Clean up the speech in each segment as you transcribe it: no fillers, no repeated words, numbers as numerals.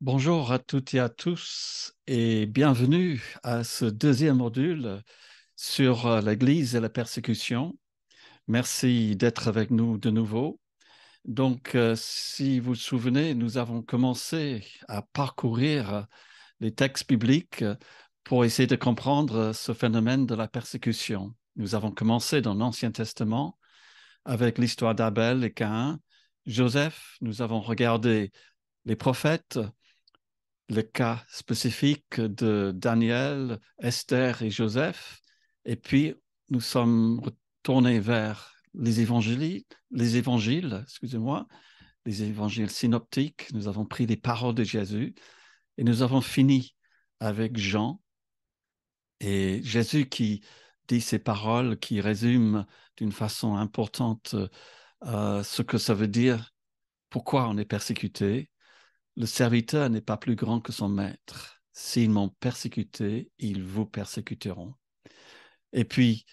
Bonjour à toutes et à tous et bienvenue à ce deuxième module sur l'Église et la persécution. Merci d'être avec nous de nouveau. Donc, si vous vous souvenez, nous avons commencé à parcourir les textes bibliques pour essayer de comprendre ce phénomène de la persécution. Nous avons commencé dans l'Ancien Testament avec l'histoire d'Abel et Caïn, Joseph. Nous avons regardé les prophètes, le cas spécifique de Daniel, Esther et Joseph. Et puis, nous sommes retournés vers les évangiles, excusez-moi, les évangiles synoptiques. Nous avons pris les paroles de Jésus et nous avons fini avec Jean. Et Jésus qui dit ces paroles, qui résument d'une façon importante ce que ça veut dire, pourquoi on est persécuté. Le serviteur n'est pas plus grand que son maître. S'ils m'ont persécuté, ils vous persécuteront. Et puis,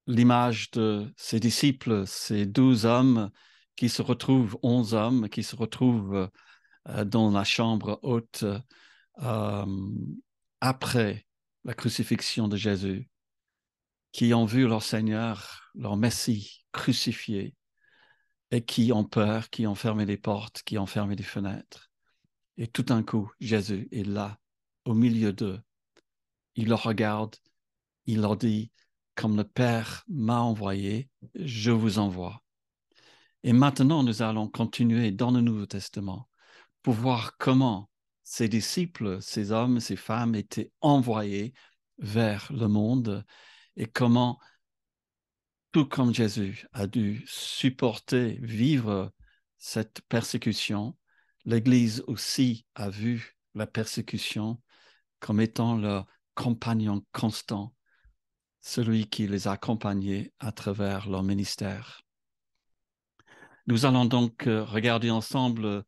l'image de ces disciples, ces 12 hommes qui se retrouvent, 11 hommes qui se retrouvent dans la chambre haute après la crucifixion de Jésus, qui ont vu leur Seigneur, leur Messie crucifié et qui ont peur, qui ont fermé les portes, qui ont fermé les fenêtres. Et tout d'un coup, Jésus est là, au milieu d'eux. Il leur regarde, il leur dit, comme le Père m'a envoyé, je vous envoie. Et maintenant, nous allons continuer dans le Nouveau Testament pour voir comment ces disciples, ces hommes, ces femmes étaient envoyés vers le monde et comment, tout comme Jésus a dû supporter, vivre cette persécution, l'Église aussi a vu la persécution comme étant leur compagnon constant, celui qui les a accompagnés à travers leur ministère. Nous allons donc regarder ensemble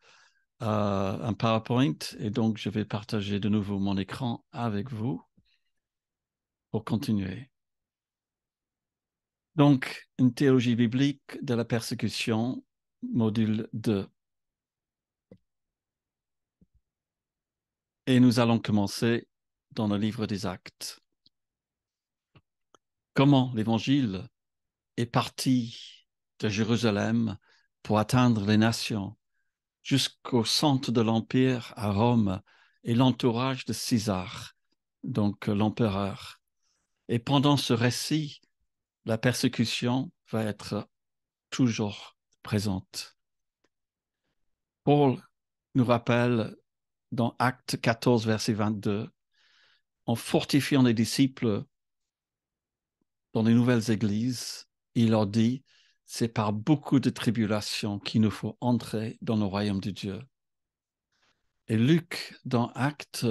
un PowerPoint et donc je vais partager de nouveau mon écran avec vous pour continuer. Donc, une théologie biblique de la persécution, module 2. Et nous allons commencer dans le livre des Actes. Comment l'Évangile est parti de Jérusalem pour atteindre les nations jusqu'au centre de l'Empire à Rome et l'entourage de César, donc l'empereur. Et pendant ce récit, la persécution va être toujours présente. Paul nous rappelle dans Actes 14, verset 22, en fortifiant les disciples dans les nouvelles églises, il leur dit, c'est par beaucoup de tribulations qu'il nous faut entrer dans le royaume de Dieu. Et Luc, dans Actes,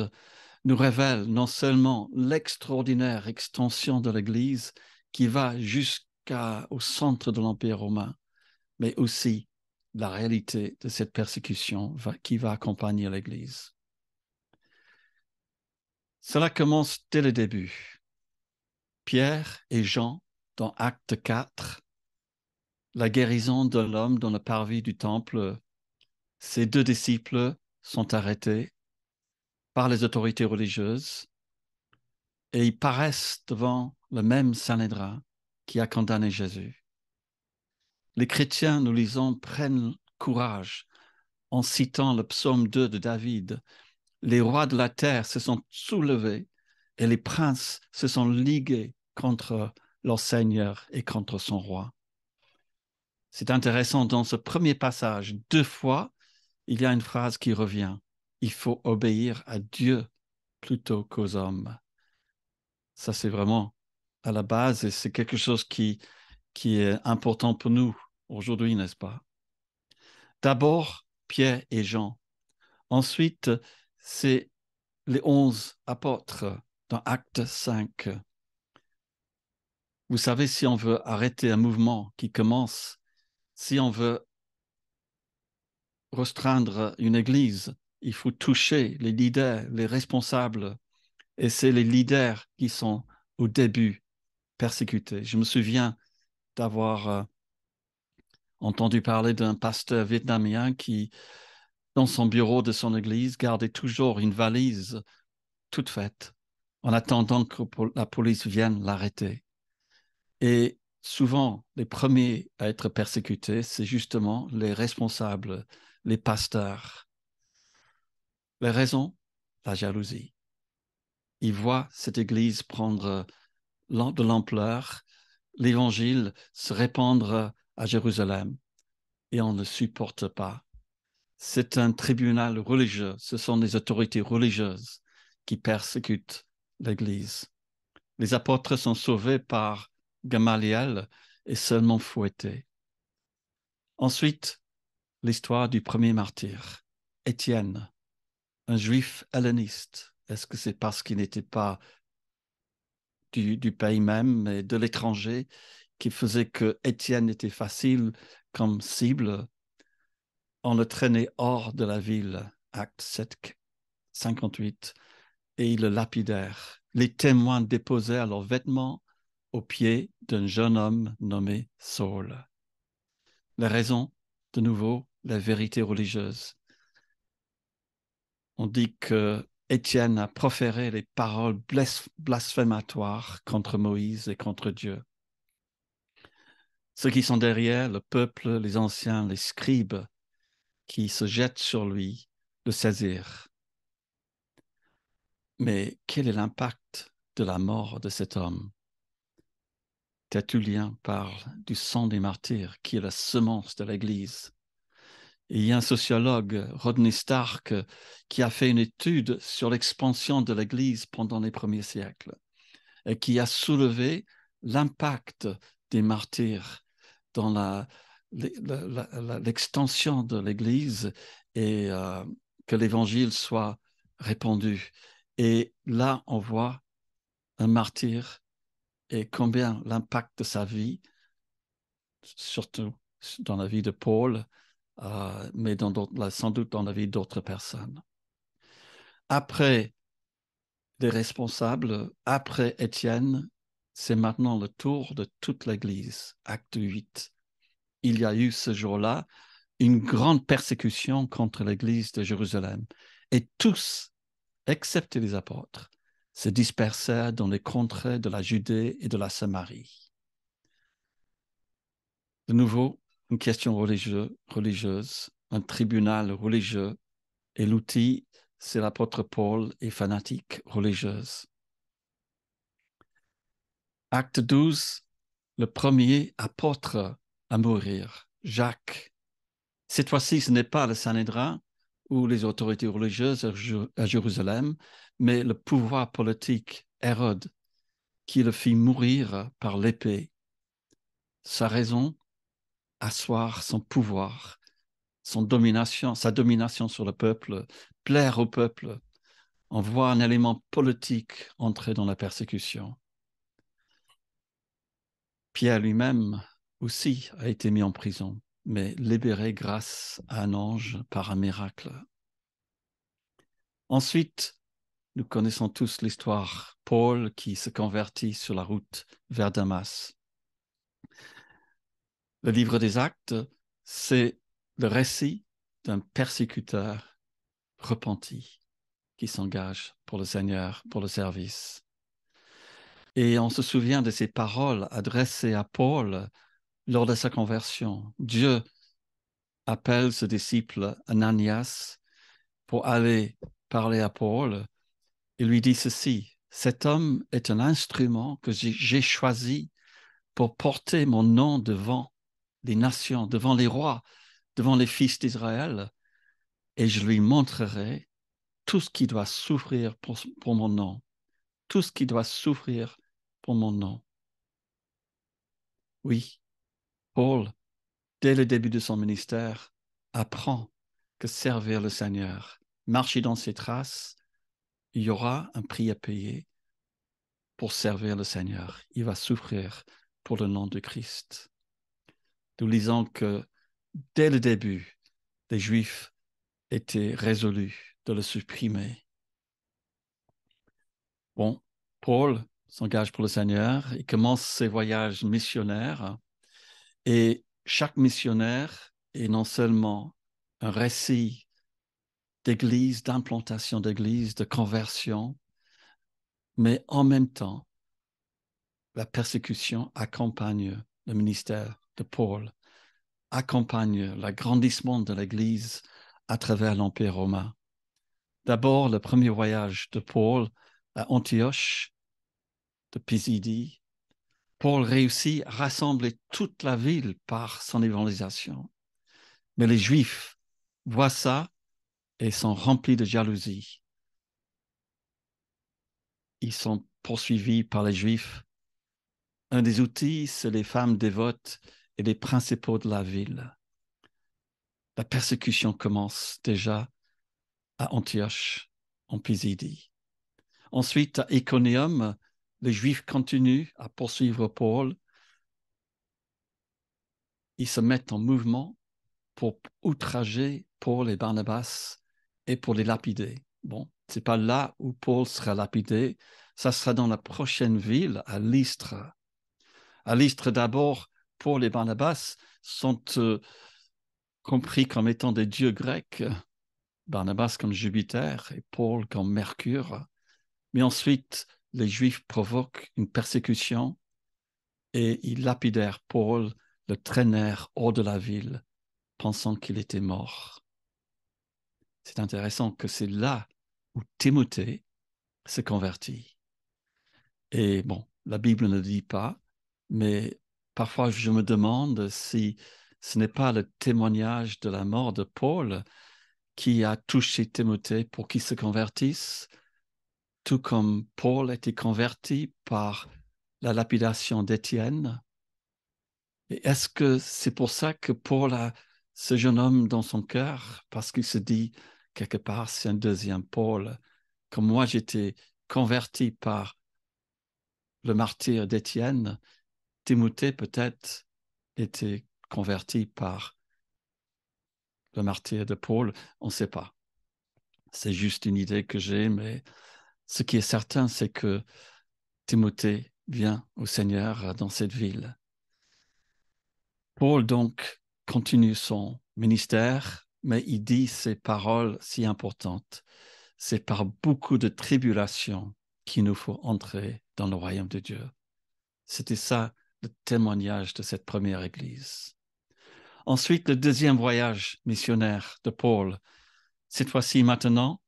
nous révèle non seulement l'extraordinaire extension de l'Église qui va jusqu'au centre de l'Empire romain, mais aussi la réalité de cette persécution qui va accompagner l'Église. Cela commence dès le début. Pierre et Jean, dans Acte 4, la guérison de l'homme dans le parvis du temple, ces deux disciples sont arrêtés par les autorités religieuses et ils paraissent devant le même Sanhédrin qui a condamné Jésus. Les chrétiens, nous lisons, prennent courage en citant le psaume 2 de David. Les rois de la terre se sont soulevés et les princes se sont ligués contre leur Seigneur et contre son roi. C'est intéressant, dans ce premier passage, 2 fois, il y a une phrase qui revient. Il faut obéir à Dieu plutôt qu'aux hommes. Ça, c'est vraiment à la base et c'est quelque chose qui est important pour nous aujourd'hui, n'est-ce pas? D'abord, Pierre et Jean. Ensuite, c'est les 11 apôtres dans Acte 5. Vous savez, si on veut arrêter un mouvement qui commence, si on veut restreindre une église, il faut toucher les leaders, les responsables. Et c'est les leaders qui sont au début persécutés. Je me souviens d'avoir entendu parler d'un pasteur vietnamien qui dans son bureau de son église, gardait toujours une valise toute faite en attendant que la police vienne l'arrêter. Et souvent, les premiers à être persécutés, c'est justement les responsables, les pasteurs. Les raisons, la jalousie. Ils voient cette église prendre de l'ampleur, l'évangile se répandre à Jérusalem et on ne supporte pas. C'est un tribunal religieux, ce sont des autorités religieuses qui persécutent l'Église. Les apôtres sont sauvés par Gamaliel et seulement fouettés. Ensuite, l'histoire du premier martyr, Étienne, un juif helléniste. Est-ce que c'est parce qu'il n'était pas du pays même, mais de l'étranger, qui faisait que Étienne était facile comme cible? On le traînait hors de la ville, acte 7, 58, et ils le lapidèrent. Les témoins déposèrent leurs vêtements aux pieds d'un jeune homme nommé Saul. La raison, de nouveau, la vérité religieuse. On dit que Étienne a proféré les paroles blasphématoires contre Moïse et contre Dieu. Ceux qui sont derrière, le peuple, les anciens, les scribes, qui se jettent sur lui, le saisirent. Mais quel est l'impact de la mort de cet homme? Tertullien parle du sang des martyrs, qui est la semence de l'Église. Et il y a un sociologue, Rodney Stark, qui a fait une étude sur l'expansion de l'Église pendant les premiers siècles et qui a soulevé l'impact des martyrs dans l'extension de l'Église et que l'Évangile soit répandu. Et là, on voit un martyr et combien l'impact de sa vie, surtout dans la vie de Paul, mais sans doute dans la vie d'autres personnes. Après les responsables, après Étienne, c'est maintenant le tour de toute l'Église, acte 8. Il y a eu ce jour-là une grande persécution contre l'Église de Jérusalem. Et tous, excepté les apôtres, se dispersèrent dans les contrées de la Judée et de la Samarie. De nouveau, une question religieuse, un tribunal religieux, et l'outil, c'est l'apôtre Paul et fanatique religieuse. Acte 12, le premier apôtre à mourir, Jacques. Cette fois-ci, ce n'est pas le Sanhédrin ou les autorités religieuses à Jérusalem, mais le pouvoir politique, Hérode, qui le fit mourir par l'épée. Sa raison, asseoir son pouvoir, sa domination sur le peuple, plaire au peuple. On voit un élément politique entrer dans la persécution. Pierre lui-même aussi a été mis en prison, mais libéré grâce à un ange par un miracle. Ensuite, nous connaissons tous l'histoire. Paul qui se convertit sur la route vers Damas. Le livre des Actes, c'est le récit d'un persécuteur repenti qui s'engage pour le Seigneur, pour le service. Et on se souvient de ces paroles adressées à Paul lors de sa conversion. Dieu appelle ce disciple Ananias pour aller parler à Paul. Il lui dit ceci: cet homme est un instrument que j'ai choisi pour porter mon nom devant les nations, devant les rois, devant les fils d'Israël, et je lui montrerai tout ce qui doit souffrir pour mon nom, tout ce qui doit souffrir pour mon nom. Oui, Paul, dès le début de son ministère, apprend que servir le Seigneur, marcher dans ses traces, il y aura un prix à payer pour servir le Seigneur. Il va souffrir pour le nom de Christ. Nous lisons que dès le début, les Juifs étaient résolus de le supprimer. Bon, Paul s'engage pour le Seigneur, il commence ses voyages missionnaires et chaque missionnaire est non seulement un récit d'église, d'implantation d'église, de conversion, mais en même temps, la persécution accompagne le ministère de Paul, accompagne l'agrandissement de l'Église à travers l'Empire romain. D'abord, le premier voyage de Paul à Antioche, de Pisidie. Paul réussit à rassembler toute la ville par son évangélisation. Mais les Juifs voient ça et sont remplis de jalousie. Ils sont poursuivis par les Juifs. Un des outils, c'est les femmes dévotes et les principaux de la ville. La persécution commence déjà à Antioche, en Pisidie. Ensuite, à Iconium, les Juifs continuent à poursuivre Paul. Ils se mettent en mouvement pour outrager Paul et Barnabas et pour les lapider. Bon, ce n'est pas là où Paul sera lapidé, ça sera dans la prochaine ville, à Lystre. À Lystre, d'abord, Paul et Barnabas sont compris comme étant des dieux grecs, Barnabas comme Jupiter et Paul comme Mercure. Mais ensuite, les Juifs provoquent une persécution et ils lapidèrent Paul, le traînèrent hors de la ville, pensant qu'il était mort. C'est intéressant que c'est là où Timothée se convertit. Et bon, la Bible ne dit pas, mais parfois je me demande si ce n'est pas le témoignage de la mort de Paul qui a touché Timothée pour qu'il se convertisse, tout comme Paul a été converti par la lapidation d'Étienne. Et est-ce que c'est pour ça que Paul a ce jeune homme dans son cœur, parce qu'il se dit, quelque part, c'est un deuxième Paul. Comme moi, j'étais converti par le martyr d'Étienne, Timothée peut-être était converti par le martyr de Paul, on ne sait pas. C'est juste une idée que j'ai, mais ce qui est certain, c'est que Timothée vient au Seigneur dans cette ville. Paul donc continue son ministère, mais il dit ces paroles si importantes. C'est par beaucoup de tribulations qu'il nous faut entrer dans le royaume de Dieu. C'était ça le témoignage de cette première église. Ensuite, le deuxième voyage missionnaire de Paul, cette fois-ci maintenant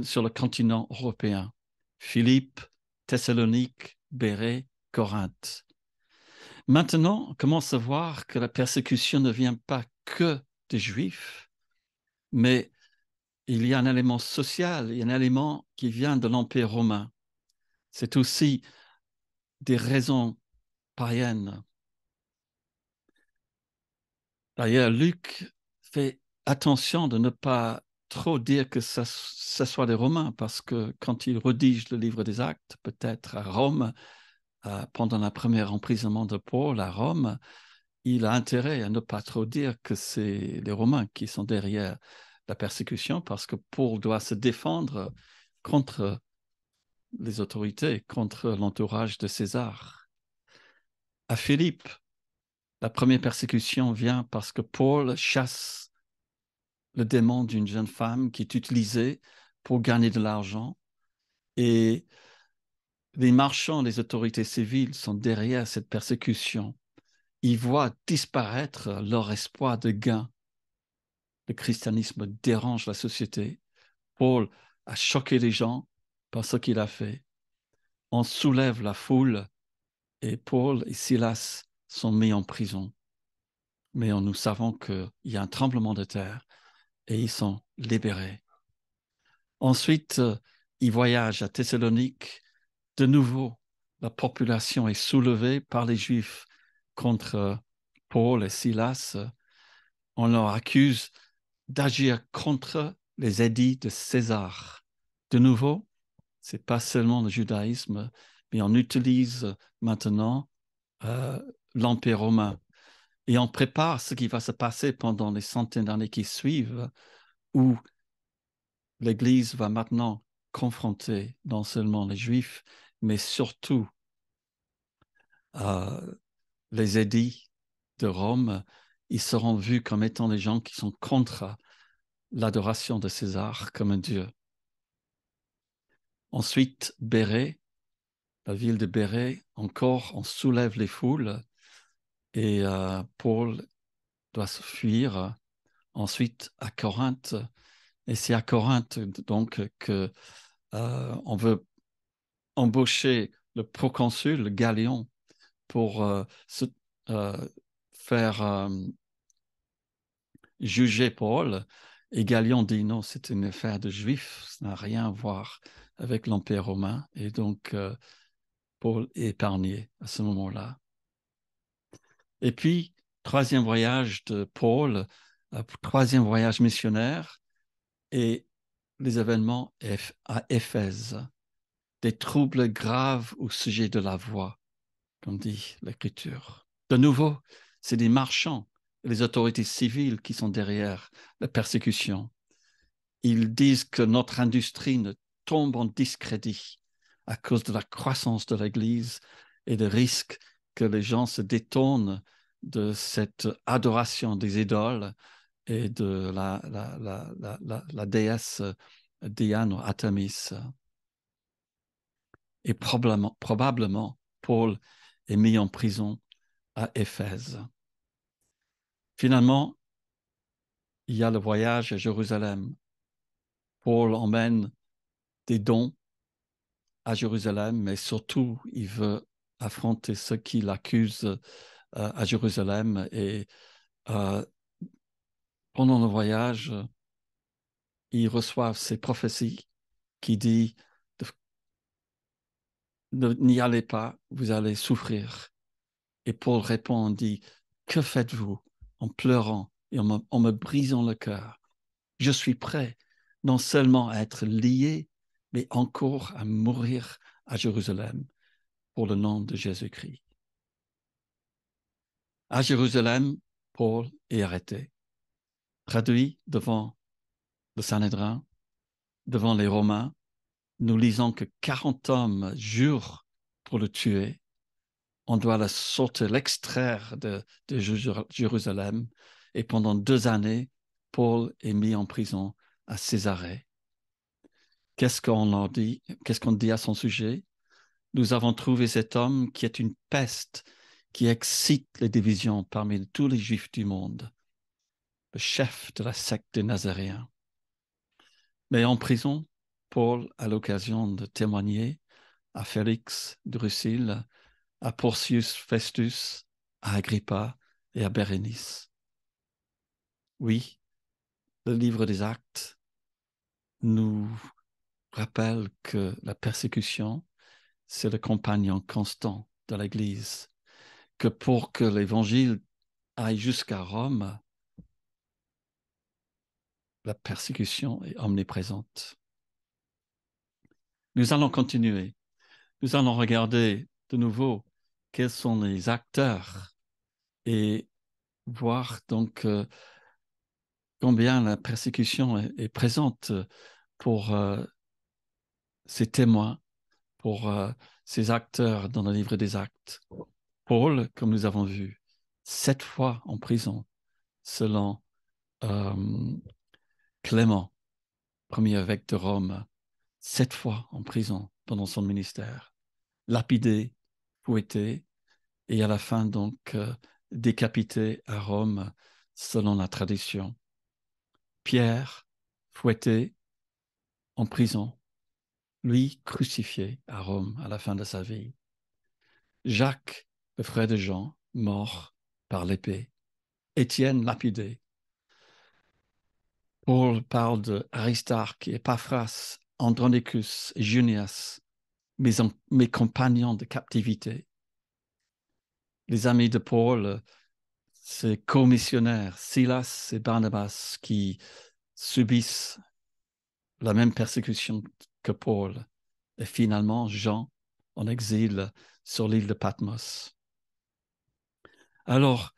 sur le continent européen. Philippe, Thessalonique, Bérée, Corinthe. Maintenant, on commence à voir que la persécution ne vient pas que des Juifs, mais il y a un élément social, il y a un élément qui vient de l'Empire romain. C'est aussi des raisons païennes. D'ailleurs, Luc fait attention de ne pas trop dire que ce soit des Romains, parce que quand il rédige le livre des Actes, peut-être à Rome, pendant le premier emprisonnement de Paul à Rome, il a intérêt à ne pas trop dire que c'est les Romains qui sont derrière la persécution, parce que Paul doit se défendre contre les autorités, contre l'entourage de César. À Philippe, la première persécution vient parce que Paul chasse le démon d'une jeune femme qui est utilisée pour gagner de l'argent. Et les marchands, les autorités civiles sont derrière cette persécution. Ils voient disparaître leur espoir de gain. Le christianisme dérange la société. Paul a choqué les gens par ce qu'il a fait. On soulève la foule et Paul et Silas sont mis en prison. Mais nous savons qu'il y a un tremblement de terre et ils sont libérés. Ensuite, ils voyagent à Thessalonique. De nouveau, la population est soulevée par les Juifs contre Paul et Silas. On leur accuse d'agir contre les édits de César. De nouveau, ce n'est pas seulement le judaïsme, mais on utilise maintenant l'Empire romain. Et on prépare ce qui va se passer pendant les centaines d'années qui suivent, où l'Église va maintenant confronter non seulement les Juifs, mais surtout les édits de Rome. Ils seront vus comme étant des gens qui sont contre l'adoration de César comme un dieu. Ensuite, Bérée, la ville de Bérée, encore, on soulève les foules et Paul doit se fuir ensuite à Corinthe. Et c'est à Corinthe donc que on veut embaucher le proconsul Galion pour euh, faire juger Paul. Et Galion dit non, c'est une affaire de juifs, ça n'a rien à voir avec l'Empire romain. Et donc, Paul est épargné à ce moment-là. Et puis, troisième voyage de Paul, troisième voyage missionnaire, et les événements à Éphèse, des troubles graves au sujet de la voix, comme dit l'Écriture. De nouveau, c'est des marchands et les autorités civiles qui sont derrière la persécution. Ils disent que notre industrie ne tombe en discrédit à cause de la croissance de l'Église et des risques que les gens se détournent de cette adoration des idoles et de la déesse Diane ou Artemis. Et probablement, Paul est mis en prison à Éphèse. Finalement, il y a le voyage à Jérusalem. Paul emmène des dons à Jérusalem, mais surtout, il veut affronter ceux qui l'accusent à Jérusalem. Et pendant le voyage, ils reçoivent ces prophéties qui disent n'y allez pas, vous allez souffrir. Et Paul répond, dit, que faites-vous en pleurant et en me brisant le cœur? Je suis prêt non seulement à être lié, mais encore à mourir à Jérusalem pour le nom de Jésus-Christ. À Jérusalem, Paul est arrêté, traduit devant le Sanhédrin, devant les Romains. Nous lisons que 40 hommes jurent pour le tuer. On doit le sortir, l'extraire de Jérusalem. Et pendant 2 années, Paul est mis en prison à Césarée. Qu'est-ce qu'on dit? Qu'est-ce qu'on dit à son sujet? Nous avons trouvé cet homme qui est une peste, qui excite les divisions parmi tous les Juifs du monde, le chef de la secte des Nazaréens. Mais en prison, Paul a l'occasion de témoigner à Félix Drusille, à Porcius Festus, à Agrippa et à Bérénice. Oui, le livre des Actes nous rappelle que la persécution, c'est le compagnon constant de l'Église, que pour que l'Évangile aille jusqu'à Rome, la persécution est omniprésente. Nous allons continuer. Nous allons regarder de nouveau quels sont les acteurs et voir donc combien la persécution est présente pour ces témoins, pour ces acteurs dans le livre des Actes. Paul, comme nous avons vu, 7 fois en prison, selon Clément, premier évêque de Rome, 7 fois en prison pendant son ministère, lapidé, fouetté, et à la fin donc décapité à Rome selon la tradition. Pierre, fouetté, en prison, lui crucifié à Rome à la fin de sa vie. Jacques, le frère de Jean, mort par l'épée. Étienne, lapidé. Paul parle de Aristarque, Epaphras, Andronicus et Junias, mes compagnons de captivité. Les amis de Paul, ses commissionnaires, Silas et Barnabas, qui subissent la même persécution que Paul. Et finalement, Jean, en exil sur l'île de Patmos. Alors,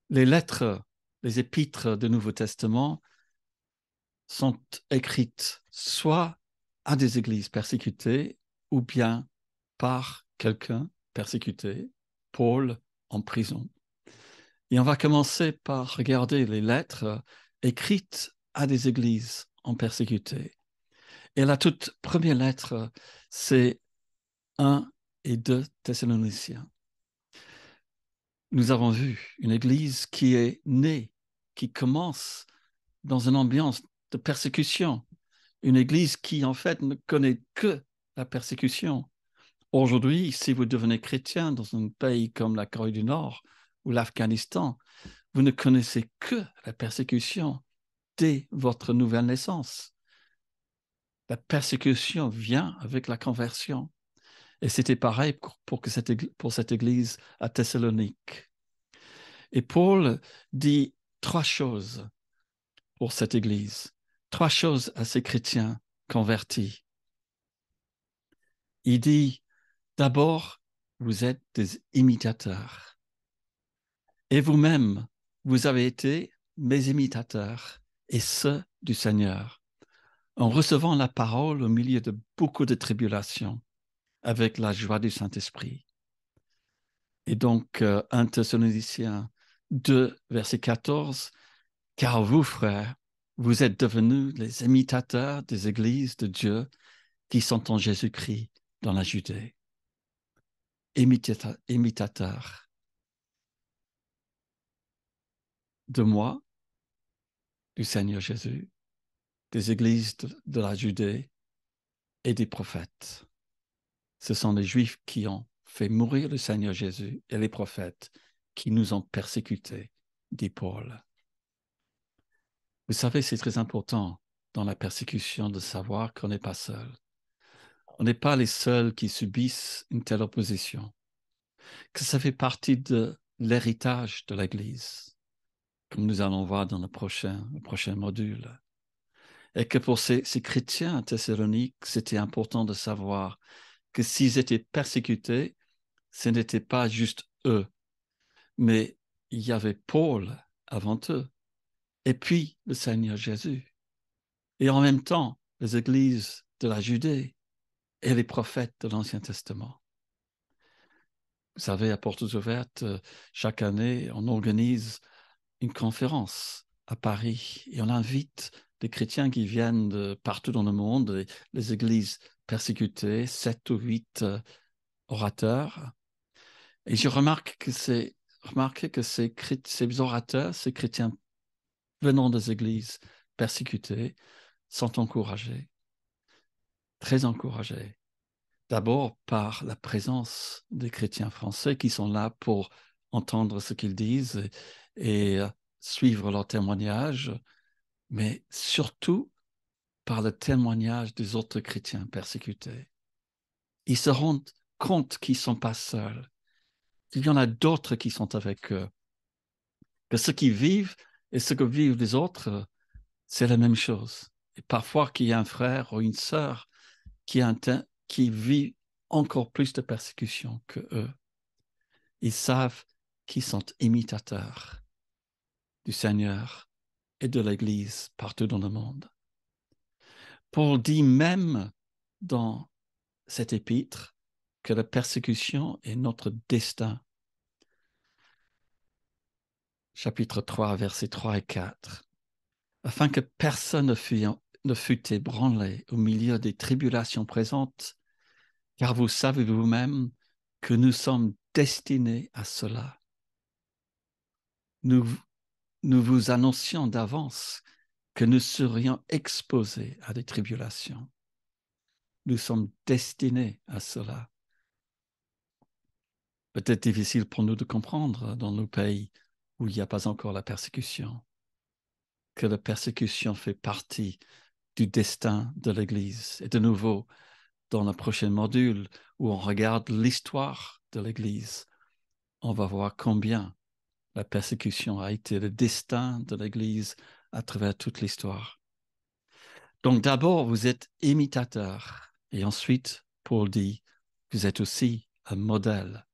les lettres, les épîtres du Nouveau Testament sont écrites soit à des églises persécutées ou bien par quelqu'un persécuté, Paul en prison. Et on va commencer par regarder les lettres écrites à des églises en persécuté. Et la toute première lettre, c'est 1 et 2 Thessaloniciens. Nous avons vu une église qui est née, qui commence dans une ambiance de persécution. Une église qui, en fait, ne connaît que la persécution. Aujourd'hui, si vous devenez chrétien dans un pays comme la Corée du Nord ou l'Afghanistan, vous ne connaissez que la persécution dès votre nouvelle naissance. La persécution vient avec la conversion. Et c'était pareil pour cette église à Thessalonique. Et Paul dit 3 choses pour cette église, 3 choses à ces chrétiens convertis. Il dit, d'abord, vous êtes des imitateurs. Et vous-même, vous avez été mes imitateurs et ceux du Seigneur, en recevant la parole au milieu de beaucoup de tribulations, avec la joie du Saint-Esprit. Et donc, 1 Thessaloniciens 2, verset 14, « Car vous, frères, vous êtes devenus les imitateurs des églises de Dieu qui sont en Jésus-Christ dans la Judée. » Imitateurs de moi, du Seigneur Jésus, des églises de la Judée et des prophètes. Ce sont les Juifs qui ont fait mourir le Seigneur Jésus et les prophètes qui nous ont persécutés, dit Paul. Vous savez, c'est très important dans la persécution de savoir qu'on n'est pas seul. On n'est pas les seuls qui subissent une telle opposition, que ça fait partie de l'héritage de l'Église, comme nous allons voir dans le prochain module. Et que pour ces chrétiens à Thessalonique, c'était important de savoir que s'ils étaient persécutés, ce n'était pas juste eux, mais il y avait Paul avant eux, et puis le Seigneur Jésus. Et en même temps, les églises de la Judée et les prophètes de l'Ancien Testament. Vous savez, à Portes Ouvertes, chaque année, on organise une conférence à Paris et on invite des chrétiens qui viennent de partout dans le monde, les églises persécutées, 7 ou 8 orateurs. Et je remarque que ces orateurs, ces chrétiens venant des églises persécutées, sont encouragés, très encouragés. D'abord par la présence des chrétiens français qui sont là pour entendre ce qu'ils disent et suivre leur témoignage, mais surtout par le témoignage des autres chrétiens persécutés. Ils se rendent compte qu'ils ne sont pas seuls. Il y en a d'autres qui sont avec eux. Que ce qu'ils vivent et ce que vivent les autres, c'est la même chose. Et parfois qu'il y a un frère ou une sœur qui vit encore plus de persécution que eux. Ils savent qu'ils sont imitateurs du Seigneur et de l'Église partout dans le monde. Paul dit même dans cet épître que la persécution est notre destin. Chapitre 3, versets 3 et 4. Afin que personne ne fût ébranlé au milieu des tribulations présentes, car vous savez vous-même que nous sommes destinés à cela. Nous vous annoncions d'avance que nous serions exposés à des tribulations. Nous sommes destinés à cela. Peut-être difficile pour nous de comprendre dans nos pays où il n'y a pas encore la persécution, que la persécution fait partie du destin de l'Église. Et de nouveau, dans le prochain module où on regarde l'histoire de l'Église, on va voir combien la persécution a été le destin de l'Église à travers toute l'histoire. Donc d'abord, vous êtes imitateurs. Et ensuite, Paul dit, vous êtes aussi un modèle.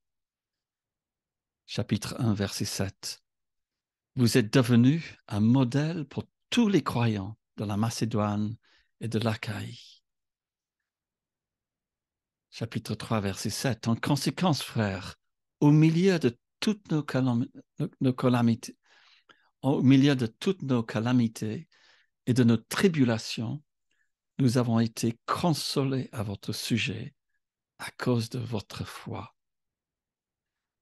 Chapitre 1, verset 7. Vous êtes devenus un modèle pour tous les croyants de la Macédoine et de l'Achaïe. Chapitre 3, verset 7. En conséquence, frères, au milieu de toutes nos calamités, et de nos tribulations, nous avons été consolés à votre sujet à cause de votre foi.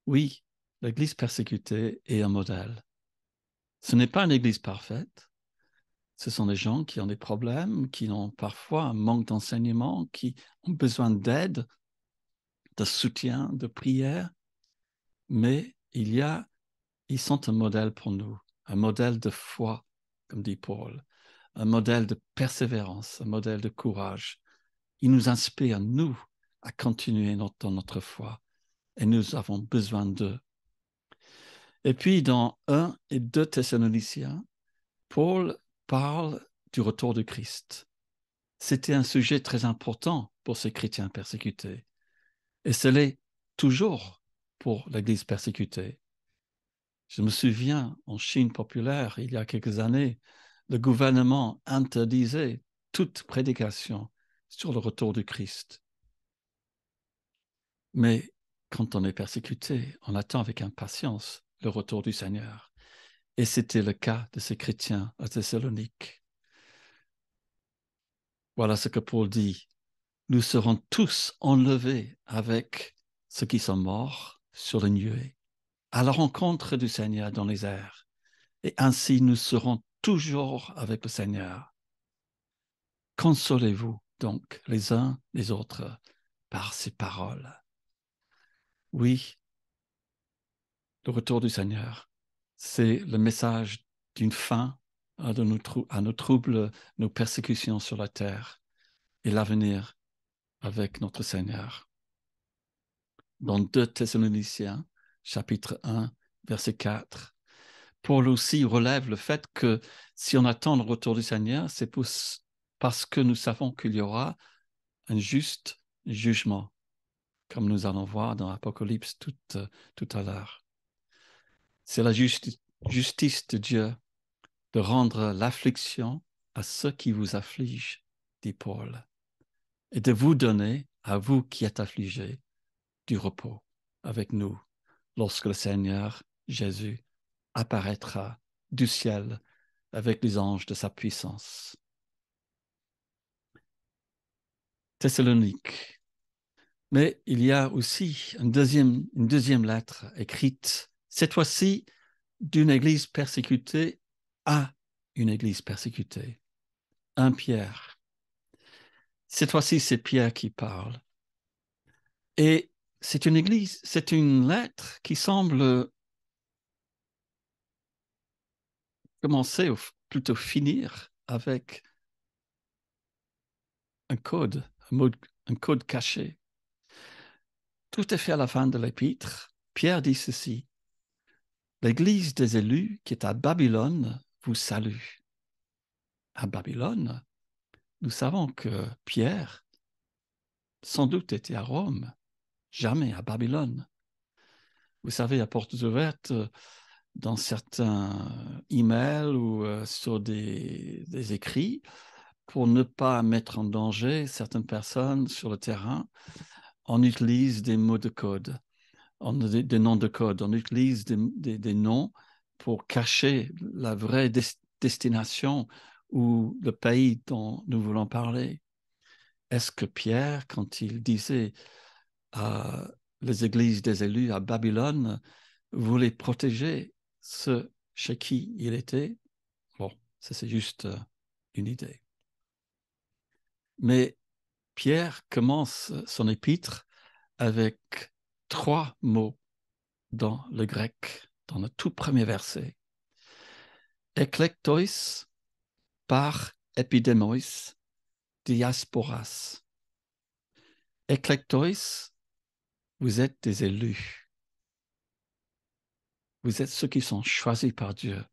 Oui, l'Église persécutée est un modèle. Ce n'est pas une Église parfaite. Ce sont des gens qui ont des problèmes, qui ont parfois un manque d'enseignement, qui ont besoin d'aide, de soutien, de prière. Mais ils sont un modèle pour nous, un modèle de foi, comme dit Paul, un modèle de persévérance, un modèle de courage. Ils nous inspirent, nous, à continuer dans notre foi. Et nous avons besoin d'eux. Et puis, dans 1 et 2 Thessaloniciens, Paul parle du retour de Christ. C'était un sujet très important pour ces chrétiens persécutés. Et ce l'est toujours pour l'Église persécutée. Je me souviens, en Chine populaire, il y a quelques années, le gouvernement interdisait toute prédication sur le retour du Christ. Mais quand on est persécuté, on attend avec impatience le retour du Seigneur. Et c'était le cas de ces chrétiens à Thessalonique. Voilà ce que Paul dit. Nous serons tous enlevés avec ceux qui sont morts sur les nuées, à la rencontre du Seigneur dans les airs. Et ainsi, nous serons toujours avec le Seigneur. Consolez-vous donc les uns les autres par ces paroles. Oui, le retour du Seigneur, c'est le message d'une fin à nos troubles, nos persécutions sur la terre et l'avenir avec notre Seigneur. Dans 2 Thessaloniciens, chapitre 1, verset 4, Paul aussi relève le fait que si on attend le retour du Seigneur, c'est parce que nous savons qu'il y aura un juste jugement, comme nous allons voir dans l'Apocalypse tout à l'heure. C'est la justice de Dieu de rendre l'affliction à ceux qui vous affligent, dit Paul, et de vous donner, à vous qui êtes affligés, du repos avec nous lorsque le Seigneur Jésus apparaîtra du ciel avec les anges de sa puissance. Thessalonique. Mais il y a aussi une deuxième lettre écrite, cette fois-ci d'une église persécutée à une église persécutée. 1 Pierre. Cette fois-ci, c'est Pierre qui parle. Et c'est une lettre qui semble commencer, ou plutôt finir, avec un code, un code caché. Tout à fait à la fin de l'épître, Pierre dit ceci. L'église des élus qui est à Babylone vous salue. À Babylone, nous savons que Pierre, sans doute, était à Rome, jamais à Babylone. Vous savez, à portes ouvertes, dans certains emails ou sur des écrits, pour ne pas mettre en danger certaines personnes sur le terrain, on utilise des mots de code, des noms de code. On utilise des noms pour cacher la vraie destination ou le pays dont nous voulons parler. Est-ce que Pierre, quand il disait à les églises des élus à Babylone, voulait protéger ceux chez qui il était? Bon, ça c'est juste une idée. Mais Pierre commence son épître avec 3 mots dans le grec, dans le tout premier verset. Eklektois par epidémois diasporas. Eklektois, vous êtes des élus. Vous êtes ceux qui sont choisis par Dieu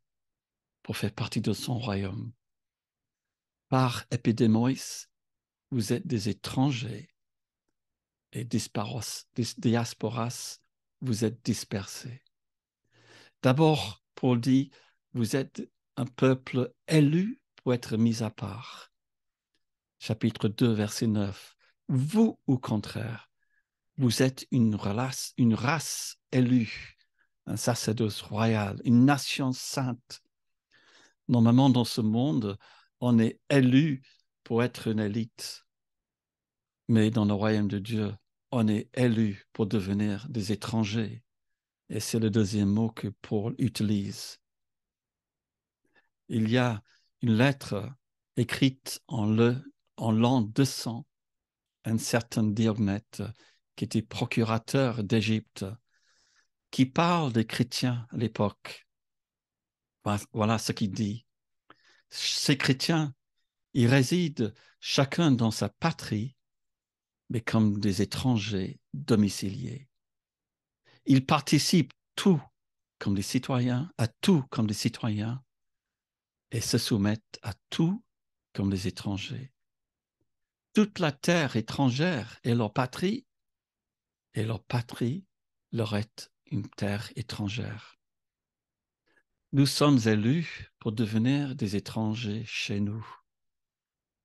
pour faire partie de son royaume. Par epidémois, vous êtes des étrangers. Et diasporas, vous êtes dispersés. D'abord, Paul dit, vous êtes un peuple élu pour être mis à part. Chapitre 2, verset 9. Vous, au contraire, vous êtes une race élue, un sacerdoce royal, une nation sainte. Normalement, dans ce monde, on est élu pour être une élite. Mais dans le royaume de Dieu, on est élu pour devenir des étrangers. Et c'est le deuxième mot que Paul utilise. Il y a une lettre écrite en l'an 200, un certain Diogmède, qui était procurateur d'Égypte, qui parle des chrétiens à l'époque. Voilà ce qu'il dit. Ces chrétiens, ils résident chacun dans sa patrie, mais comme des étrangers domiciliés. Ils participent tout comme des citoyens, à tout comme des citoyens, et se soumettent à tout comme des étrangers. Toute la terre étrangère est leur patrie, et leur patrie leur est une terre étrangère. Nous sommes élus pour devenir des étrangers chez nous.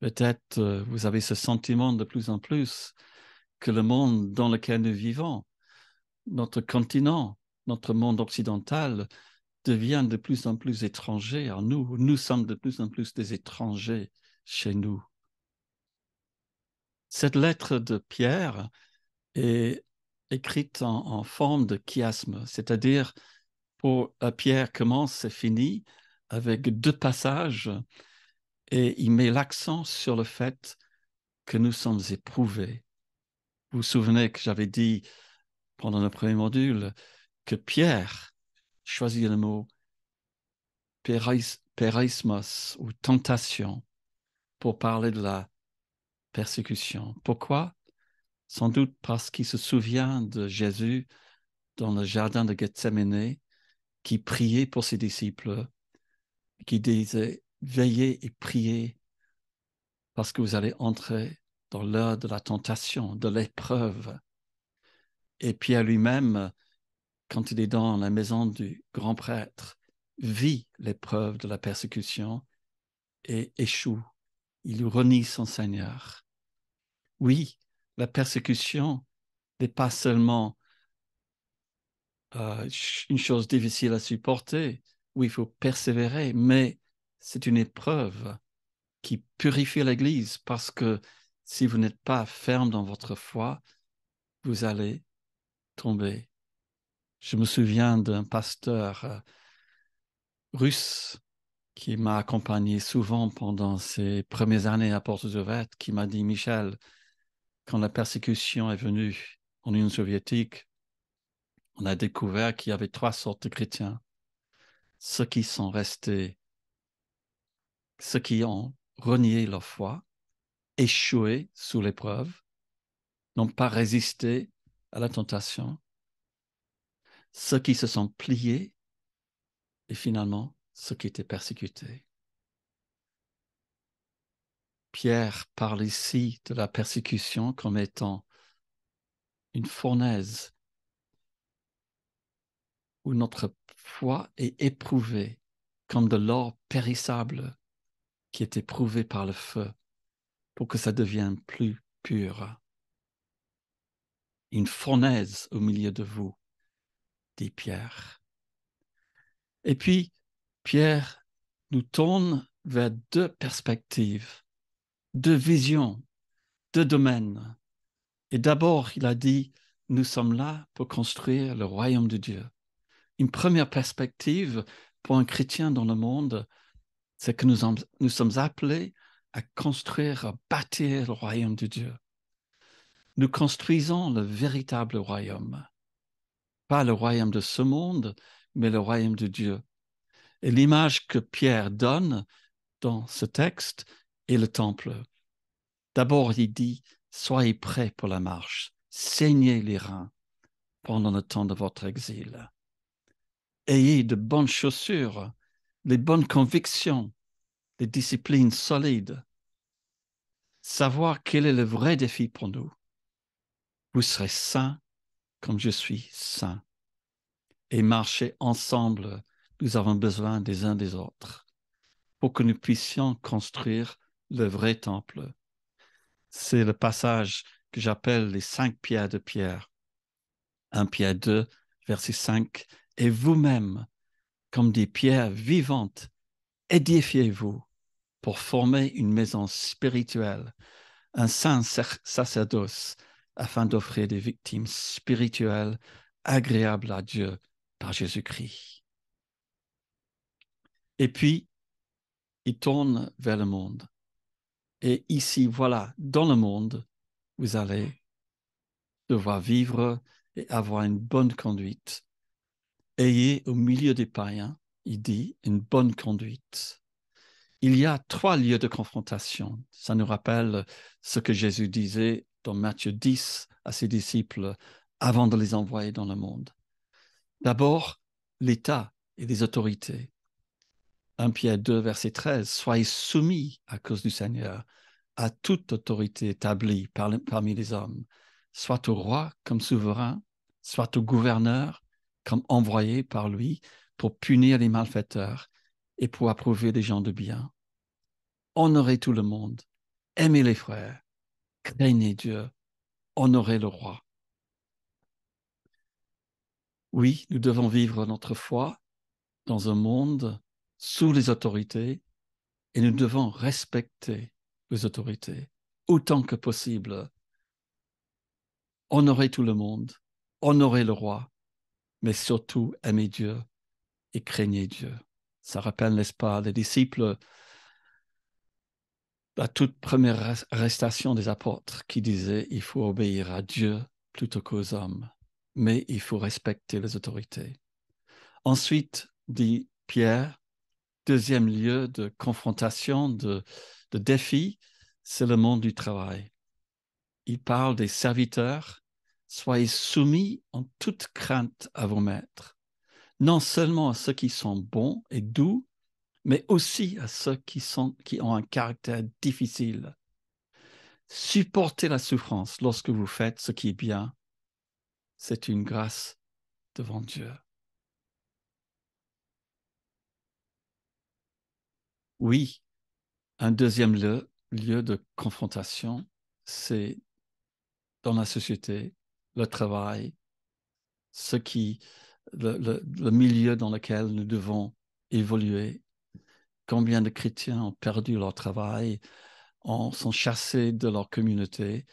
Peut-être vous avez ce sentiment de plus en plus que le monde dans lequel nous vivons, notre continent, notre monde occidental, devient de plus en plus étranger à nous. Nous sommes de plus en plus des étrangers chez nous. Cette lettre de Pierre est écrite en forme de chiasme, c'est-à-dire Pierre commence et finit avec deux passages et il met l'accent sur le fait que nous sommes éprouvés. Vous vous souvenez que j'avais dit pendant le premier module que Pierre choisit le mot pérismos ou tentation pour parler de la persécution. Pourquoi? Sans doute parce qu'il se souvient de Jésus dans le jardin de Gethsémane qui priait pour ses disciples, qui disait « Veillez et priez parce que vous allez entrer dans l'heure de la tentation, de l'épreuve. » Et Pierre lui-même, quand il est dans la maison du grand prêtre, vit l'épreuve de la persécution et échoue. Il renie son Seigneur. Oui, la persécution n'est pas seulement une chose difficile à supporter, où il faut persévérer, mais c'est une épreuve qui purifie l'Église parce que si vous n'êtes pas ferme dans votre foi, vous allez tomber. Je me souviens d'un pasteur russe qui m'a accompagné souvent pendant ses premières années à Portes Ouvertes, qui m'a dit « Michel, quand la persécution est venue en Union soviétique, on a découvert qu'il y avait trois sortes de chrétiens. Ceux qui sont restés, ceux qui ont renié leur foi, échoué sous l'épreuve, n'ont pas résisté à la tentation, ceux qui se sont pliés et finalement ceux qui étaient persécutés. » Pierre parle ici de la persécution comme étant une fournaise où notre foi est éprouvée comme de l'or périssable qui est éprouvé par le feu pour que ça devienne plus pur. Une fournaise au milieu de vous, dit Pierre. Et puis, Pierre nous tourne vers deux perspectives, deux visions, deux domaines. Et d'abord, il a dit, nous sommes là pour construire le royaume de Dieu. Une première perspective pour un chrétien dans le monde, c'est que nous sommes appelés à construire, à bâtir le royaume de Dieu. Nous construisons le véritable royaume. Pas le royaume de ce monde, mais le royaume de Dieu. Et l'image que Pierre donne dans ce texte est le temple. D'abord, il dit, soyez prêts pour la marche, saignez les reins pendant le temps de votre exil. Ayez de bonnes chaussures, les bonnes convictions, les disciplines solides. Savoir quel est le vrai défi pour nous. Vous serez saints comme je suis saint. Et marcher ensemble, nous avons besoin des uns des autres pour que nous puissions construire le vrai temple. C'est le passage que j'appelle les 5 pierres de Pierre. 1 Pierre 2, verset 5. Et vous-même, comme des pierres vivantes, édifiez-vous pour former une maison spirituelle, un saint sacerdoce, afin d'offrir des victimes spirituelles agréables à Dieu par Jésus-Christ. Et puis, il tourne vers le monde. Et ici, voilà, dans le monde, vous allez devoir vivre et avoir une bonne conduite. Ayez au milieu des païens, il dit, une bonne conduite. Il y a 3 lieux de confrontation. Ça nous rappelle ce que Jésus disait dans Matthieu 10 à ses disciples avant de les envoyer dans le monde. D'abord, l'État et les autorités. 1 Pierre 2, verset 13. Soyez soumis à cause du Seigneur à toute autorité établie parmi les hommes, soit au roi comme souverain, soit au gouverneur comme envoyé par lui pour punir les malfaiteurs et pour approuver les gens de bien. Honorez tout le monde, aimez les frères, craignez Dieu, honorez le roi. Oui, nous devons vivre notre foi dans un monde sous les autorités et nous devons respecter les autorités autant que possible. Honorez tout le monde, honorez le roi, mais surtout aimez Dieu et craignez Dieu. Ça rappelle, n'est-ce pas, les disciples, la toute première arrestation des apôtres qui disaient il faut obéir à Dieu plutôt qu'aux hommes, mais il faut respecter les autorités. Ensuite, dit Pierre, deuxième lieu de confrontation, de défi, c'est le monde du travail. Il parle des serviteurs. Soyez soumis en toute crainte à vos maîtres, non seulement à ceux qui sont bons et doux, mais aussi à ceux qui ont un caractère difficile. Supportez la souffrance lorsque vous faites ce qui est bien. C'est une grâce devant Dieu. Oui, un deuxième lieu de confrontation, c'est dans la société, le travail, le milieu dans lequel nous devons évoluer. Combien de chrétiens ont perdu leur travail, sont chassés de leur communauté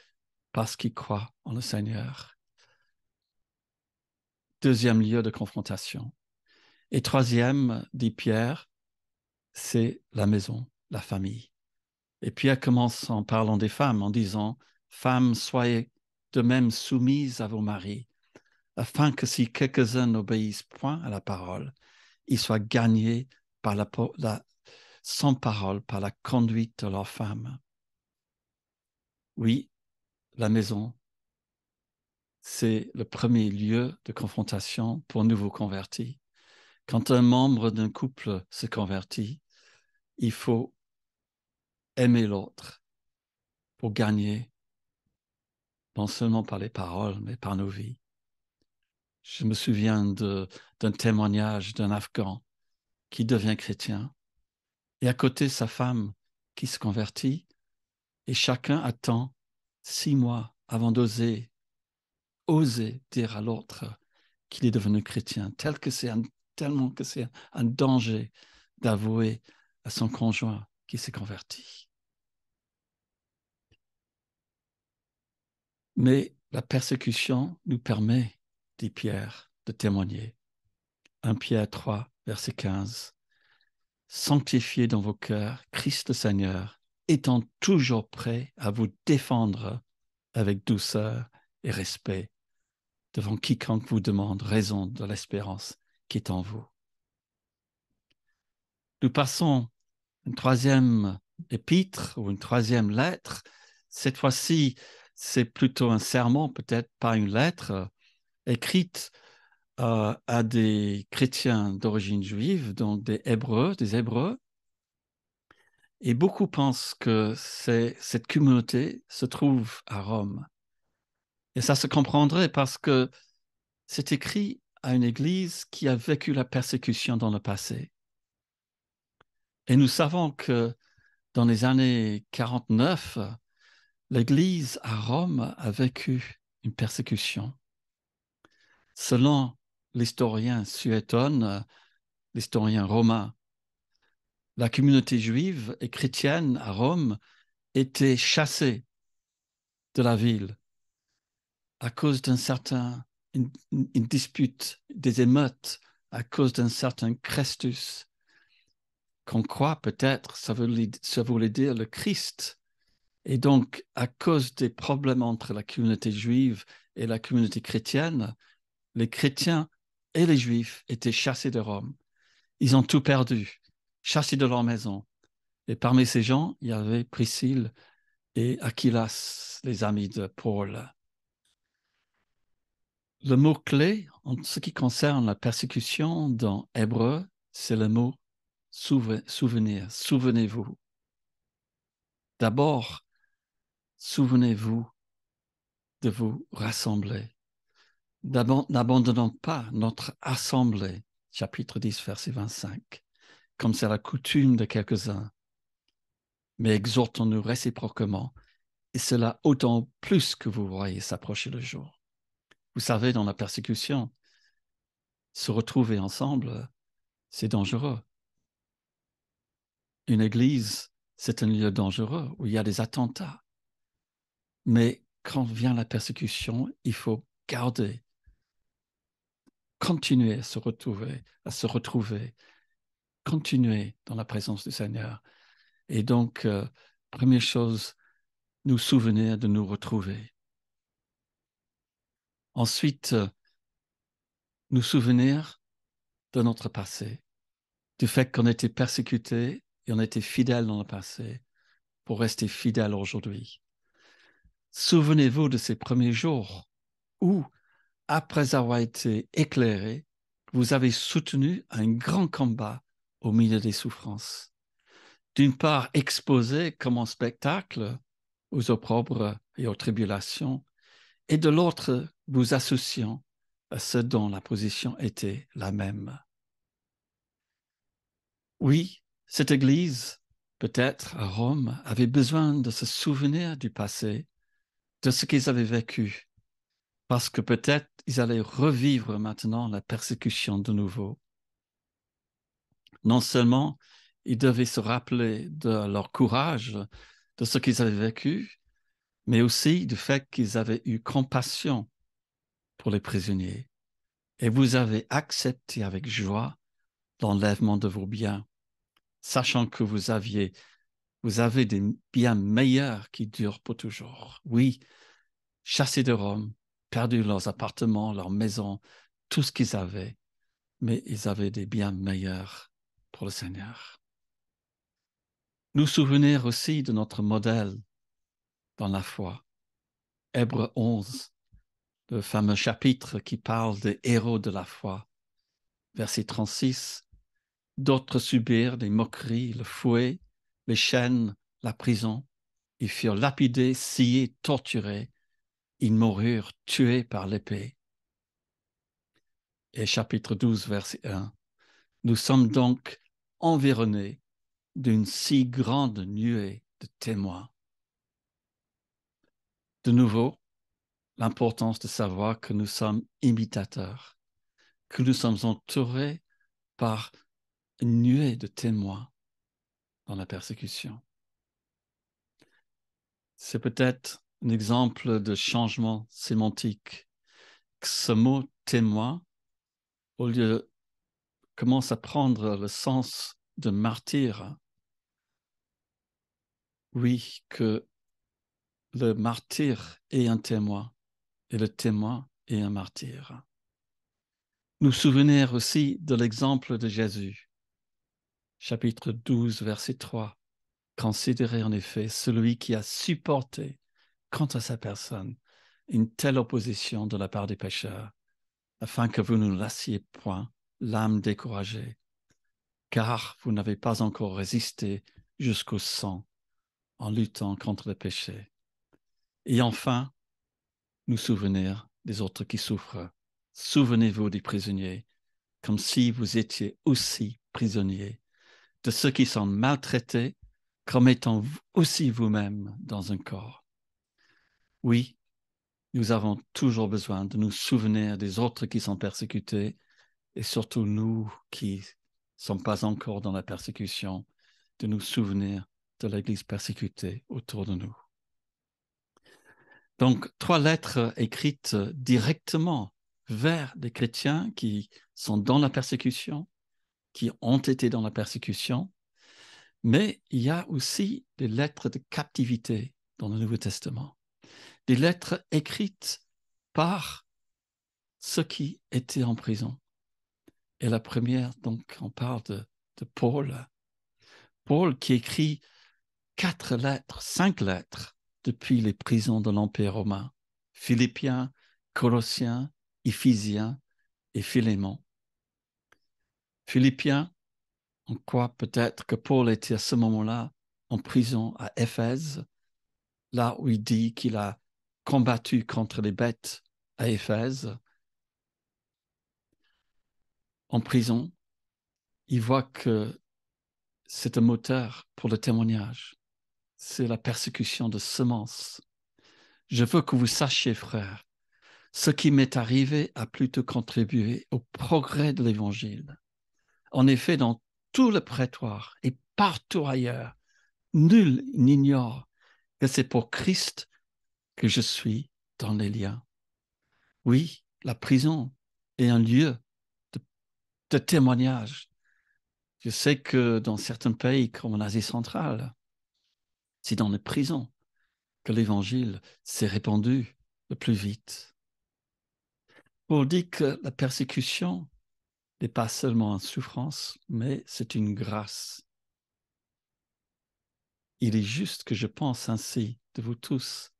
parce qu'ils croient en le Seigneur. Deuxième lieu de confrontation. Et troisième, dit Pierre, c'est la maison, la famille. Et Pierre commence en parlant des femmes, en disant, femmes, soyez de même soumises à vos maris, afin que si quelques-uns n'obéissent point à la parole, ils soient gagnés par sans parole, par la conduite de leur femme. Oui, la maison, c'est le premier lieu de confrontation pour un nouveau converti. Quand un membre d'un couple se convertit, il faut aimer l'autre pour gagner, non seulement par les paroles, mais par nos vies. Je me souviens d'un témoignage d'un Afghan qui devient chrétien et à côté sa femme qui se convertit et chacun attend 6 mois avant d'oser dire à l'autre qu'il est devenu chrétien, tellement que c'est un danger d'avouer à son conjoint qu'il s'est converti. Mais la persécution nous permet, dit Pierre, de témoigner. 1 Pierre 3, verset 15. Sanctifiez dans vos cœurs Christ le Seigneur, étant toujours prêt à vous défendre avec douceur et respect devant quiconque vous demande raison de l'espérance qui est en vous. Nous passons une troisième épître ou une troisième lettre. Cette fois-ci, c'est plutôt un sermon, peut-être pas une lettre, écrite à des chrétiens d'origine juive, donc des Hébreux. Et beaucoup pensent que cette communauté se trouve à Rome. Et ça se comprendrait parce que c'est écrit à une église qui a vécu la persécution dans le passé. Et nous savons que dans les années 49, l'église à Rome a vécu une persécution. Selon l'historien Suétone, l'historien romain, La communauté juive et chrétienne à Rome était chassée de la ville à cause une dispute, des émeutes, à cause d'un certain Christus, qu'on croit peut-être, ça voulait dire le Christ. Et donc, à cause des problèmes entre la communauté juive et la communauté chrétienne, les chrétiens et les juifs étaient chassés de Rome. Ils ont tout perdu, chassés de leur maison. Et parmi ces gens, il y avait Priscille et Aquilas, les amis de Paul. Le mot-clé en ce qui concerne la persécution dans Hébreu, c'est le mot souvenir. Souvenez-vous. D'abord, souvenez-vous de vous rassembler. N'abandonnons pas notre assemblée, chapitre 10, verset 25, comme c'est la coutume de quelques-uns, mais exhortons-nous réciproquement, et cela autant plus que vous voyez s'approcher le jour. Vous savez, dans la persécution, se retrouver ensemble, c'est dangereux. Une église, c'est un lieu dangereux où il y a des attentats. Mais quand vient la persécution, il faut garder, continuer à se retrouver, continuer dans la présence du Seigneur. Et donc, première chose, nous souvenir de nous retrouver. Ensuite, nous souvenir de notre passé, du fait qu'on était persécuté et on était fidèle dans le passé pour rester fidèle aujourd'hui. Souvenez-vous de ces premiers jours où, après avoir été éclairé, vous avez soutenu un grand combat au milieu des souffrances. D'une part, exposé comme un spectacle aux opprobres et aux tribulations, et de l'autre, vous associant à ce dont la position était la même. Oui, cette Église, peut-être à Rome, avait besoin de se souvenir du passé, de ce qu'ils avaient vécu, parce que peut-être ils allaient revivre maintenant la persécution de nouveau. Non seulement ils devaient se rappeler de leur courage, de ce qu'ils avaient vécu, mais aussi du fait qu'ils avaient eu compassion pour les prisonniers. Et vous avez accepté avec joie l'enlèvement de vos biens, sachant que vous avez des biens meilleurs qui durent pour toujours. Oui, chassés de Rome, perdu leurs appartements, leurs maisons, tout ce qu'ils avaient, mais ils avaient des biens meilleurs pour le Seigneur. Nous souvenir aussi de notre modèle dans la foi. Hébreux 11, le fameux chapitre qui parle des héros de la foi. Verset 36, d'autres subirent des moqueries, le fouet, les chaînes, la prison. Ils furent lapidés, sciés, torturés. Ils moururent tués par l'épée. Et chapitre 12, verset 1. Nous sommes donc environnés d'une si grande nuée de témoins. De nouveau, l'importance de savoir que nous sommes imitateurs, que nous sommes entourés par une nuée de témoins dans la persécution. C'est peut-être un exemple de changement sémantique. Ce mot témoin, au lieu, commence à prendre le sens de martyr. Oui, que le martyr est un témoin et le témoin est un martyr. Nous souvenir aussi de l'exemple de Jésus. Chapitre 12, verset 3. Considérez en effet celui qui a supporté contre sa personne une telle opposition de la part des pécheurs, afin que vous ne lassiez point l'âme découragée, car vous n'avez pas encore résisté jusqu'au sang en luttant contre le péché. Et enfin, nous souvenir des autres qui souffrent. Souvenez-vous des prisonniers, comme si vous étiez aussi prisonniers, de ceux qui sont maltraités, comme étant aussi vous-même dans un corps. Oui, nous avons toujours besoin de nous souvenir des autres qui sont persécutés, et surtout nous qui ne sommes pas encore dans la persécution, de nous souvenir de l'Église persécutée autour de nous. Donc, 3 lettres écrites directement vers des chrétiens qui sont dans la persécution, qui ont été dans la persécution, mais il y a aussi des lettres de captivité dans le Nouveau Testament, des lettres écrites par ceux qui étaient en prison. Et la première, donc, on parle de Paul. Paul qui écrit 4 lettres, 5 lettres depuis les prisons de l'Empire romain. Philippiens, Colossiens, Éphésiens et Philémon. Philippiens, on croit peut-être que Paul était à ce moment-là en prison à Éphèse, là où il dit qu'il a combattu contre les bêtes à Éphèse. En prison, il voit que c'est un moteur pour le témoignage. C'est la persécution de semences. Je veux que vous sachiez, frères, ce qui m'est arrivé a plutôt contribué au progrès de l'Évangile. En effet, dans tout le prétoire et partout ailleurs, nul n'ignore que c'est pour Christ que je suis dans les liens. Oui, la prison est un lieu de témoignage. Je sais que dans certains pays, comme en Asie centrale, c'est dans les prisons que l'Évangile s'est répandu le plus vite. Paul dit que la persécution n'est pas seulement une souffrance, mais c'est une grâce. Il est juste que je pense ainsi de vous tous,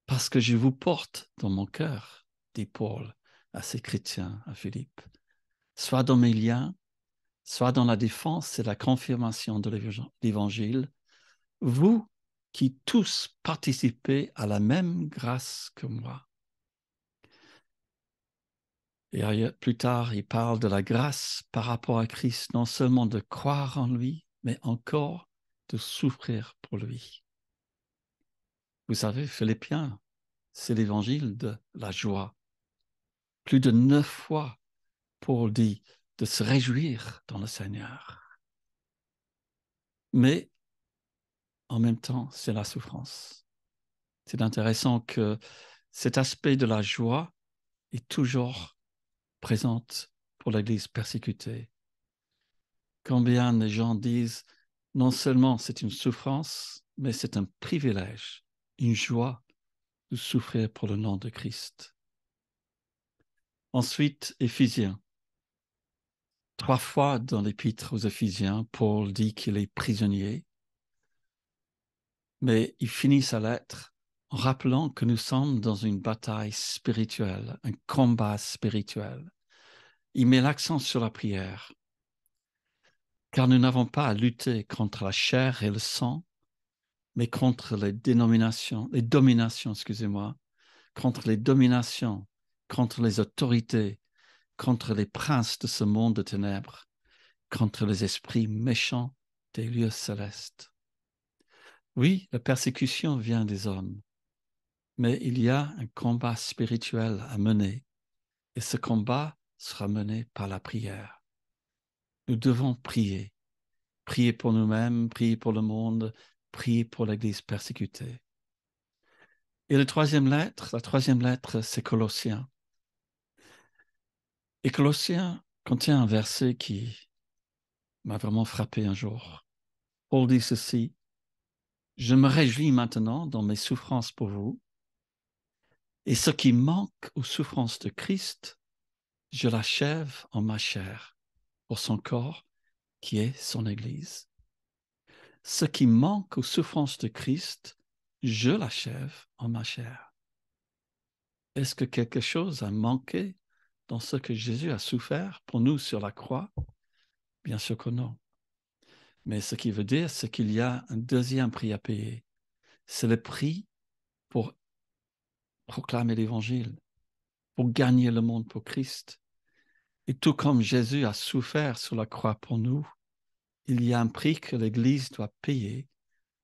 parce que je vous porte dans mon cœur, dit Paul à ces chrétiens, à Philippe, soit dans mes liens, soit dans la défense et la confirmation de l'Évangile, vous qui tous participez à la même grâce que moi. Et plus tard, il parle de la grâce par rapport à Christ, non seulement de croire en lui, mais encore de souffrir pour lui. Vous savez, Philippiens, c'est l'évangile de la joie. Plus de 9 fois, Paul dit de se réjouir dans le Seigneur. Mais en même temps, c'est la souffrance. C'est intéressant que cet aspect de la joie est toujours présent pour l'Église persécutée. Combien de gens disent, non seulement c'est une souffrance, mais c'est un privilège, une joie de souffrir pour le nom de Christ. Ensuite, Éphésiens. 3 fois dans l'épître aux Éphésiens, Paul dit qu'il est prisonnier, mais il finit sa lettre en rappelant que nous sommes dans une bataille spirituelle, un combat spirituel. Il met l'accent sur la prière, car nous n'avons pas à lutter contre la chair et le sang, mais contre les dominations, contre les dominations, contre les autorités, contre les princes de ce monde de ténèbres, contre les esprits méchants des lieux célestes. Oui, la persécution vient des hommes, mais il y a un combat spirituel à mener, et ce combat sera mené par la prière. Nous devons prier, prier pour nous-mêmes, prier pour le monde, prier pour l'Église persécutée. Et la troisième lettre, c'est Colossiens. Et Colossiens contient un verset qui m'a vraiment frappé un jour. Paul dit ceci: « Je me réjouis maintenant dans mes souffrances pour vous, et ce qui manque aux souffrances de Christ, je l'achève en ma chair, pour son corps qui est son Église. Ce qui manque aux souffrances de Christ, je l'achève en ma chair. » Est-ce que quelque chose a manqué dans ce que Jésus a souffert pour nous sur la croix? Bien sûr que non. Mais ce qui veut dire, c'est qu'il y a un deuxième prix à payer. C'est le prix pour proclamer l'Évangile, pour gagner le monde pour Christ. Et tout comme Jésus a souffert sur la croix pour nous, il y a un prix que l'Église doit payer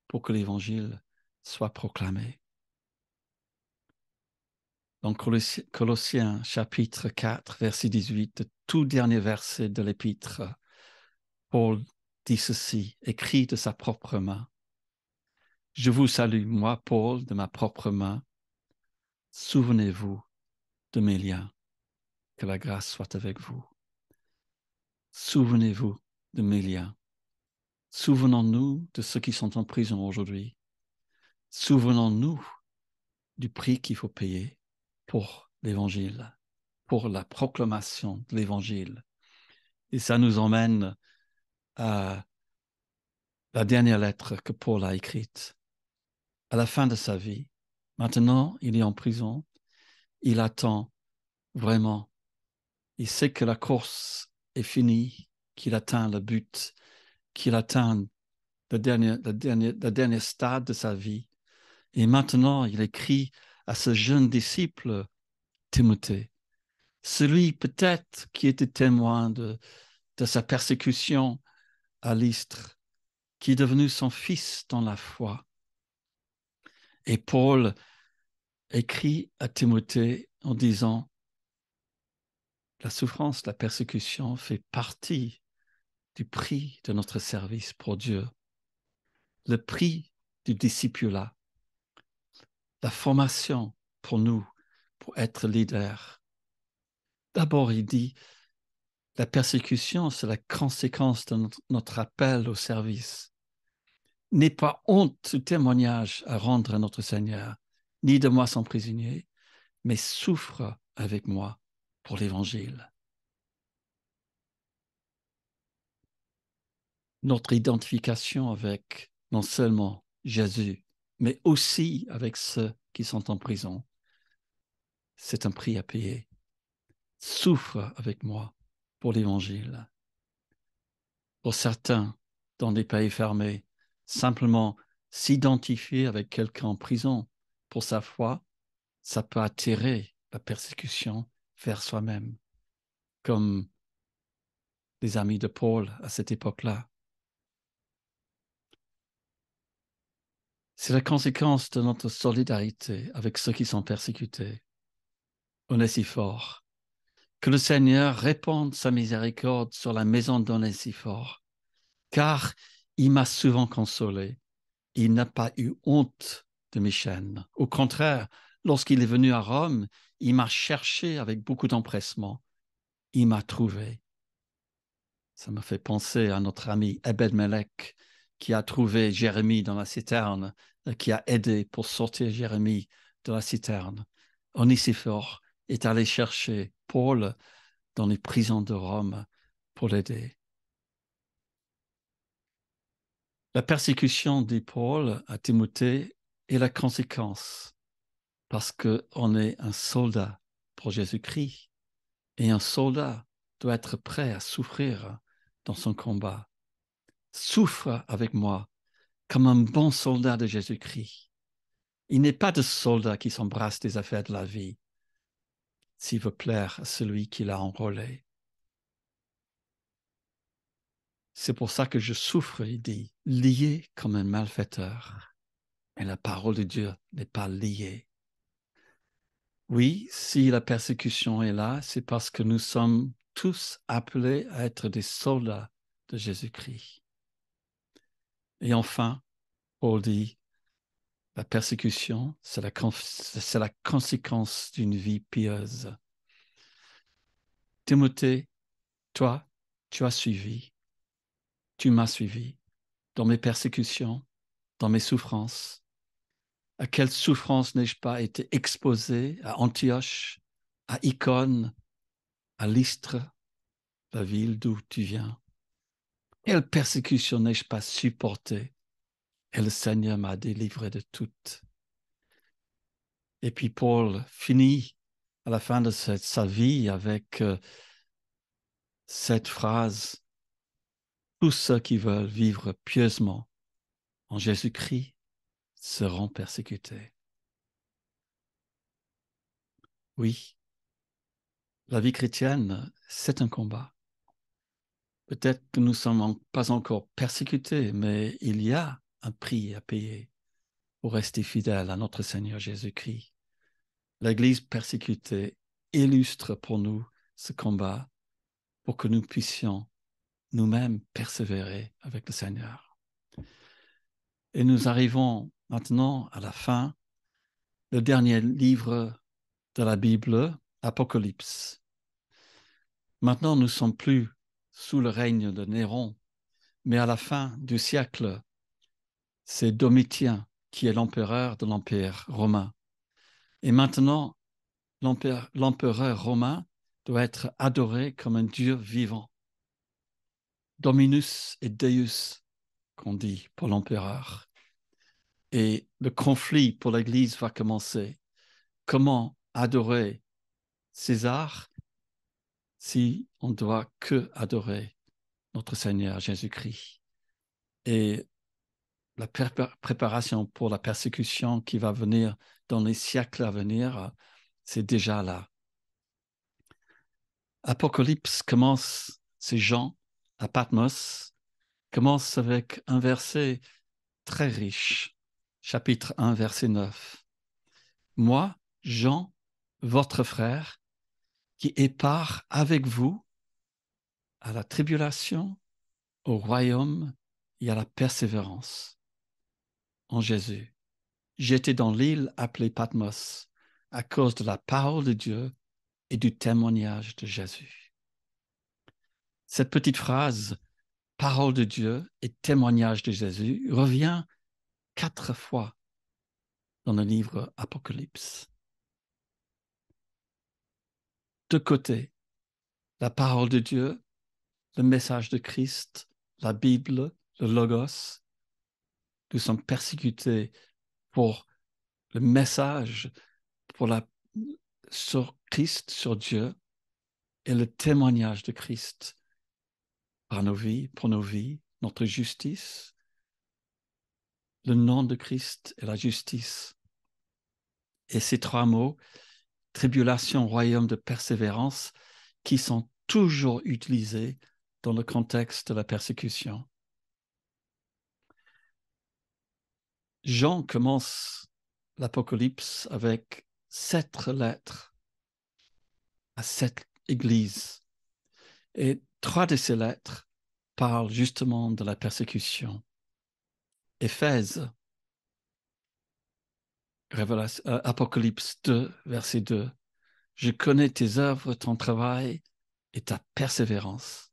pour que l'Évangile soit proclamé. Dans Colossiens chapitre 4, verset 18, le tout dernier verset de l'épître, Paul dit ceci, écrit de sa propre main. Je vous salue, moi, Paul, de ma propre main. Souvenez-vous de mes liens. Que la grâce soit avec vous. Souvenez-vous de mes liens. Souvenons-nous de ceux qui sont en prison aujourd'hui. Souvenons-nous du prix qu'il faut payer pour l'Évangile, pour la proclamation de l'Évangile. Et ça nous emmène à la dernière lettre que Paul a écrite. À la fin de sa vie, maintenant, il est en prison. Il attend vraiment. Il sait que la course est finie, qu'il atteint le but, qu'il atteint le dernier stade de sa vie. Et maintenant, il écrit à ce jeune disciple, Timothée, celui peut-être qui était témoin de sa persécution à Lystre, qui est devenu son fils dans la foi. Et Paul écrit à Timothée en disant, la souffrance, la persécution fait partie du prix de notre service pour Dieu. Le prix du discipulat, la formation pour nous, pour être leader. D'abord, il dit, la persécution, c'est la conséquence de notre appel au service. N'aie pas honte du témoignage à rendre à notre Seigneur, ni de moi son prisonnier, mais souffre avec moi pour l'Évangile. Notre identification avec non seulement Jésus, mais aussi avec ceux qui sont en prison, c'est un prix à payer. Souffre avec moi pour l'Évangile. Pour certains, dans des pays fermés, simplement s'identifier avec quelqu'un en prison pour sa foi, ça peut attirer la persécution vers soi-même, comme les amis de Paul à cette époque-là. C'est la conséquence de notre solidarité avec ceux qui sont persécutés. Onésiphore, que le Seigneur répande sa miséricorde sur la maison d'Onésiphore, car il m'a souvent consolé. Il n'a pas eu honte de mes chaînes. Au contraire, lorsqu'il est venu à Rome, il m'a cherché avec beaucoup d'empressement. Il m'a trouvé. Ça me fait penser à notre ami Ebed-Melech qui a trouvé Jérémie dans la citerne, qui a aidé pour sortir Jérémie de la citerne. Onésiphore est allé chercher Paul dans les prisons de Rome pour l'aider. La persécution de Paul à Timothée est la conséquence parce qu'on est un soldat pour Jésus-Christ et un soldat doit être prêt à souffrir dans son combat. Souffre avec moi comme un bon soldat de Jésus-Christ. Il n'est pas de soldat qui s'embrasse des affaires de la vie s'il veut plaire à celui qui l'a enrôlé. C'est pour ça que je souffre, il dit, lié comme un malfaiteur. Mais la parole de Dieu n'est pas liée. Oui, si la persécution est là, c'est parce que nous sommes tous appelés à être des soldats de Jésus-Christ. Et enfin, Paul dit, la persécution, c'est la conséquence d'une vie pieuse. Timothée, toi, tu as suivi, tu m'as suivi dans mes persécutions, dans mes souffrances. À quelle souffrance n'ai-je pas été exposé à Antioche, à Icône, à Lystre, la ville d'où tu viens? Quelle persécution n'ai-je pas supportée? Et le Seigneur m'a délivré de toutes. Et puis Paul finit à la fin de sa vie avec cette phrase, tous ceux qui veulent vivre pieusement en Jésus-Christ seront persécutés. Oui, la vie chrétienne, c'est un combat. Peut-être que nous ne sommes pas encore persécutés, mais il y a un prix à payer pour rester fidèle à notre Seigneur Jésus-Christ. L'Église persécutée illustre pour nous ce combat pour que nous puissions nous-mêmes persévérer avec le Seigneur. Et nous arrivons maintenant à la fin, le dernier livre de la Bible, Apocalypse. Maintenant, nous ne sommes plus sous le règne de Néron, mais à la fin du siècle, c'est Domitien qui est l'empereur de l'Empire romain. Et maintenant, l'empereur romain doit être adoré comme un Dieu vivant. Dominus et Deus, qu'on dit pour l'empereur. Et le conflit pour l'Église va commencer. Comment adorer César si on ne doit que adorer notre Seigneur Jésus-Christ? Et la préparation pour la persécution qui va venir dans les siècles à venir, c'est déjà là. Apocalypse commence, c'est Jean à Patmos, commence avec un verset très riche, chapitre 1, verset 9. Moi, Jean, votre frère, qui est part avec vous à la tribulation, au royaume et à la persévérance en Jésus. J'étais dans l'île appelée Patmos à cause de la parole de Dieu et du témoignage de Jésus. Cette petite phrase, parole de Dieu et témoignage de Jésus, revient 4 fois dans le livre Apocalypse. De côté, la parole de Dieu, le message de Christ, la Bible, le Logos. Nous sommes persécutés pour le message, sur Christ, sur Dieu, et le témoignage de Christ par nos vies, pour nos vies, notre justice, le nom de Christ et la justice. Et ces 3 mots, tribulation, royaume de persévérance, qui sont toujours utilisés dans le contexte de la persécution. Jean commence l'Apocalypse avec 7 lettres à 7 églises. Et 3 de ces lettres parlent justement de la persécution. Éphèse, Apocalypse 2, verset 2. Je connais tes œuvres, ton travail et ta persévérance.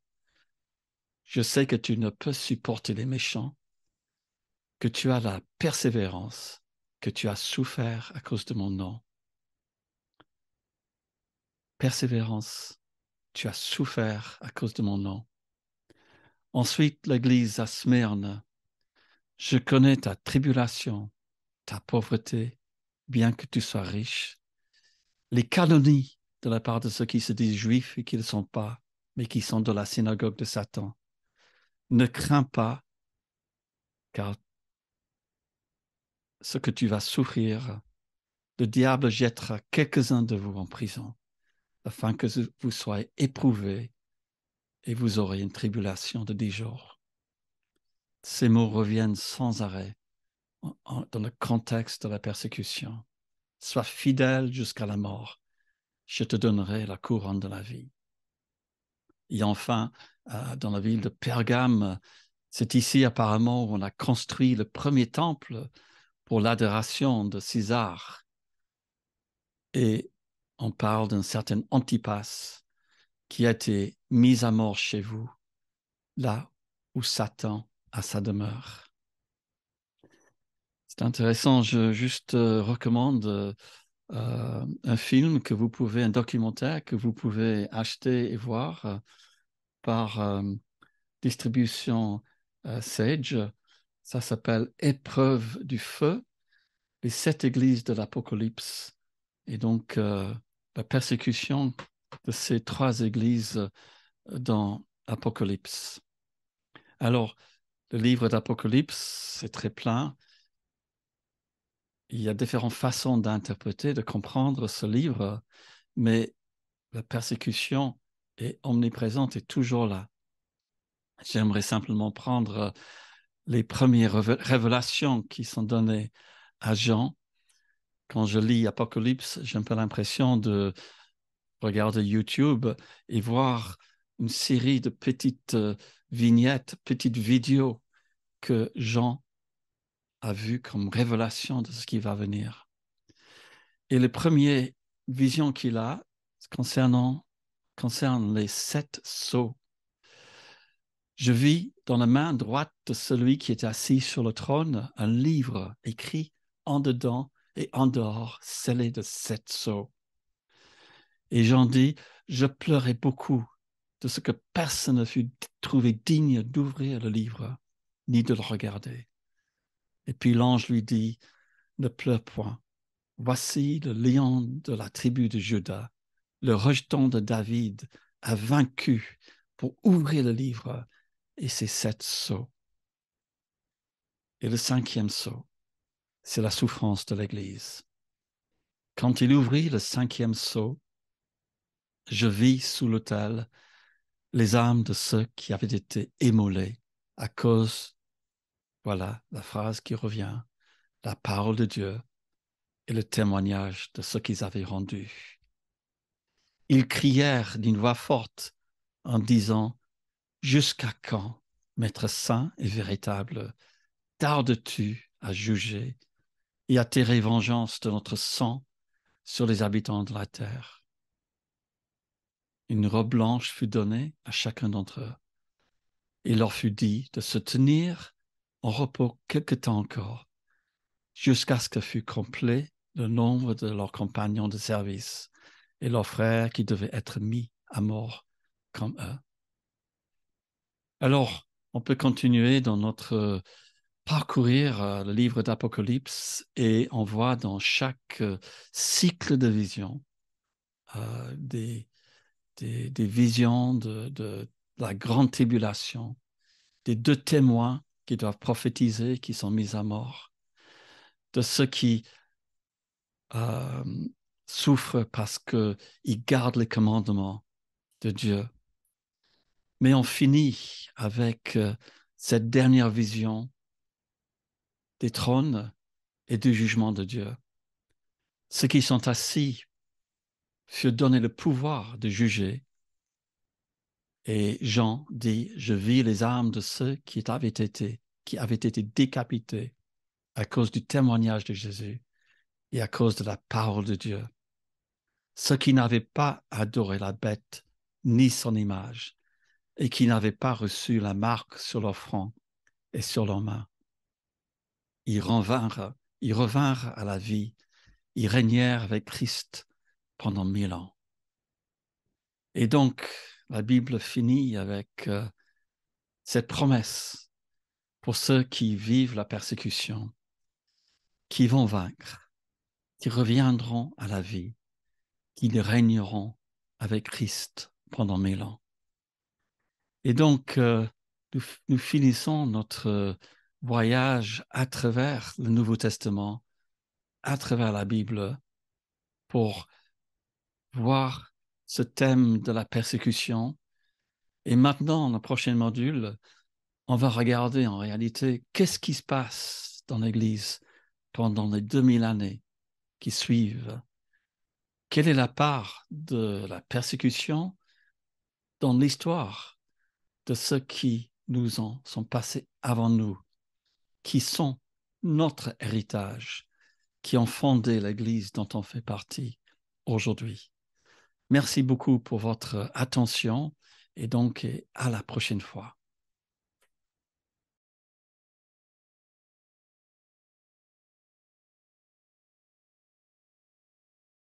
Je sais que tu ne peux supporter les méchants, que tu as la persévérance, que tu as souffert à cause de mon nom. Persévérance, tu as souffert à cause de mon nom. Ensuite, l'église à Smyrne. Je connais ta tribulation, ta pauvreté, bien que tu sois riche. Les calomnies de la part de ceux qui se disent juifs et qui ne le sont pas, mais qui sont de la synagogue de Satan. Ne crains pas, car ce que tu vas souffrir, le diable jettera quelques-uns de vous en prison, afin que vous soyez éprouvés et vous aurez une tribulation de 10 jours. Ces mots reviennent sans arrêt dans le contexte de la persécution. Sois fidèle jusqu'à la mort, je te donnerai la couronne de la vie. Et enfin, dans la ville de Pergame, c'est ici apparemment où on a construit le premier temple pour l'adoration de César. Et on parle d'un certain Antipas qui a été mis à mort chez vous, là où Satan a sa demeure. C'est intéressant, je juste recommande un film que vous pouvez, un documentaire que vous pouvez acheter et voir par distribution Sage. Ça s'appelle Épreuve du feu, les 7 églises de l'Apocalypse. Et donc, la persécution de ces 3 églises dans l'Apocalypse. Alors, le livre d'Apocalypse, c'est très plein. Il y a différentes façons d'interpréter, de comprendre ce livre, mais la persécution est omniprésente et toujours là. J'aimerais simplement prendre les premières révélations qui sont données à Jean. Quand je lis Apocalypse, j'ai un peu l'impression de regarder YouTube et voir une série de petites vignettes, petites vidéos que Jean a vues comme révélation de ce qui va venir. Et la première vision qu'il a concerne les 7 sceaux. Je vis dans la main droite de celui qui est assis sur le trône un livre écrit en dedans et en dehors, scellé de 7 sceaux. Et Jean dit, je pleurais beaucoup de ce que personne ne fut trouvé digne d'ouvrir le livre, ni de le regarder. Et puis l'ange lui dit, ne pleure point. Voici le lion de la tribu de Juda, le rejeton de David a vaincu pour ouvrir le livre et ses 7 sceaux. Et le 5e sceau, c'est la souffrance de l'Église. Quand il ouvrit le 5e sceau, je vis sous l'autel les âmes de ceux qui avaient été immolés à cause, voilà la phrase qui revient, la parole de Dieu et le témoignage de ce qu'ils avaient rendu. Ils crièrent d'une voix forte en disant, jusqu'à quand, Maître saint et véritable, tardes-tu à juger et à tirer vengeance de notre sang sur les habitants de la terre? Une robe blanche fut donnée à chacun d'entre eux. Il leur fut dit de se tenir en repos quelque temps encore, jusqu'à ce que fût complet le nombre de leurs compagnons de service et leurs frères qui devaient être mis à mort comme eux. Alors, on peut continuer dans notre parcourir le livre d'Apocalypse et on voit dans chaque cycle de vision des visions de la grande tribulation, des 2 témoins qui doivent prophétiser, qui sont mis à mort, de ceux qui euh, souffrent parce qu'ils gardent les commandements de Dieu. Mais on finit avec cette dernière vision des trônes et du jugement de Dieu. Ceux qui sont assis furent donnés le pouvoir de juger. Et Jean dit, je vis les âmes de ceux qui avaient été décapités à cause du témoignage de Jésus et à cause de la parole de Dieu. Ceux qui n'avaient pas adoré la bête ni son image et qui n'avaient pas reçu la marque sur leur front et sur leurs mains. Ils revinrent à la vie, ils régnèrent avec Christ pendant 1000 ans. Et donc, la Bible finit avec cette promesse pour ceux qui vivent la persécution, qui vont vaincre, qui reviendront à la vie, qui régneront avec Christ pendant 1000 ans. Et donc, nous finissons notre voyage à travers le Nouveau Testament, à travers la Bible, pour voir ce thème de la persécution. Et maintenant, dans le prochain module, on va regarder en réalité qu'est-ce qui se passe dans l'Église pendant les 2000 années qui suivent. Quelle est la part de la persécution dans l'histoire de ceux qui nous sont passés avant nous, qui sont notre héritage, qui ont fondé l'Église dont on fait partie aujourd'hui. Merci beaucoup pour votre attention et donc à la prochaine fois.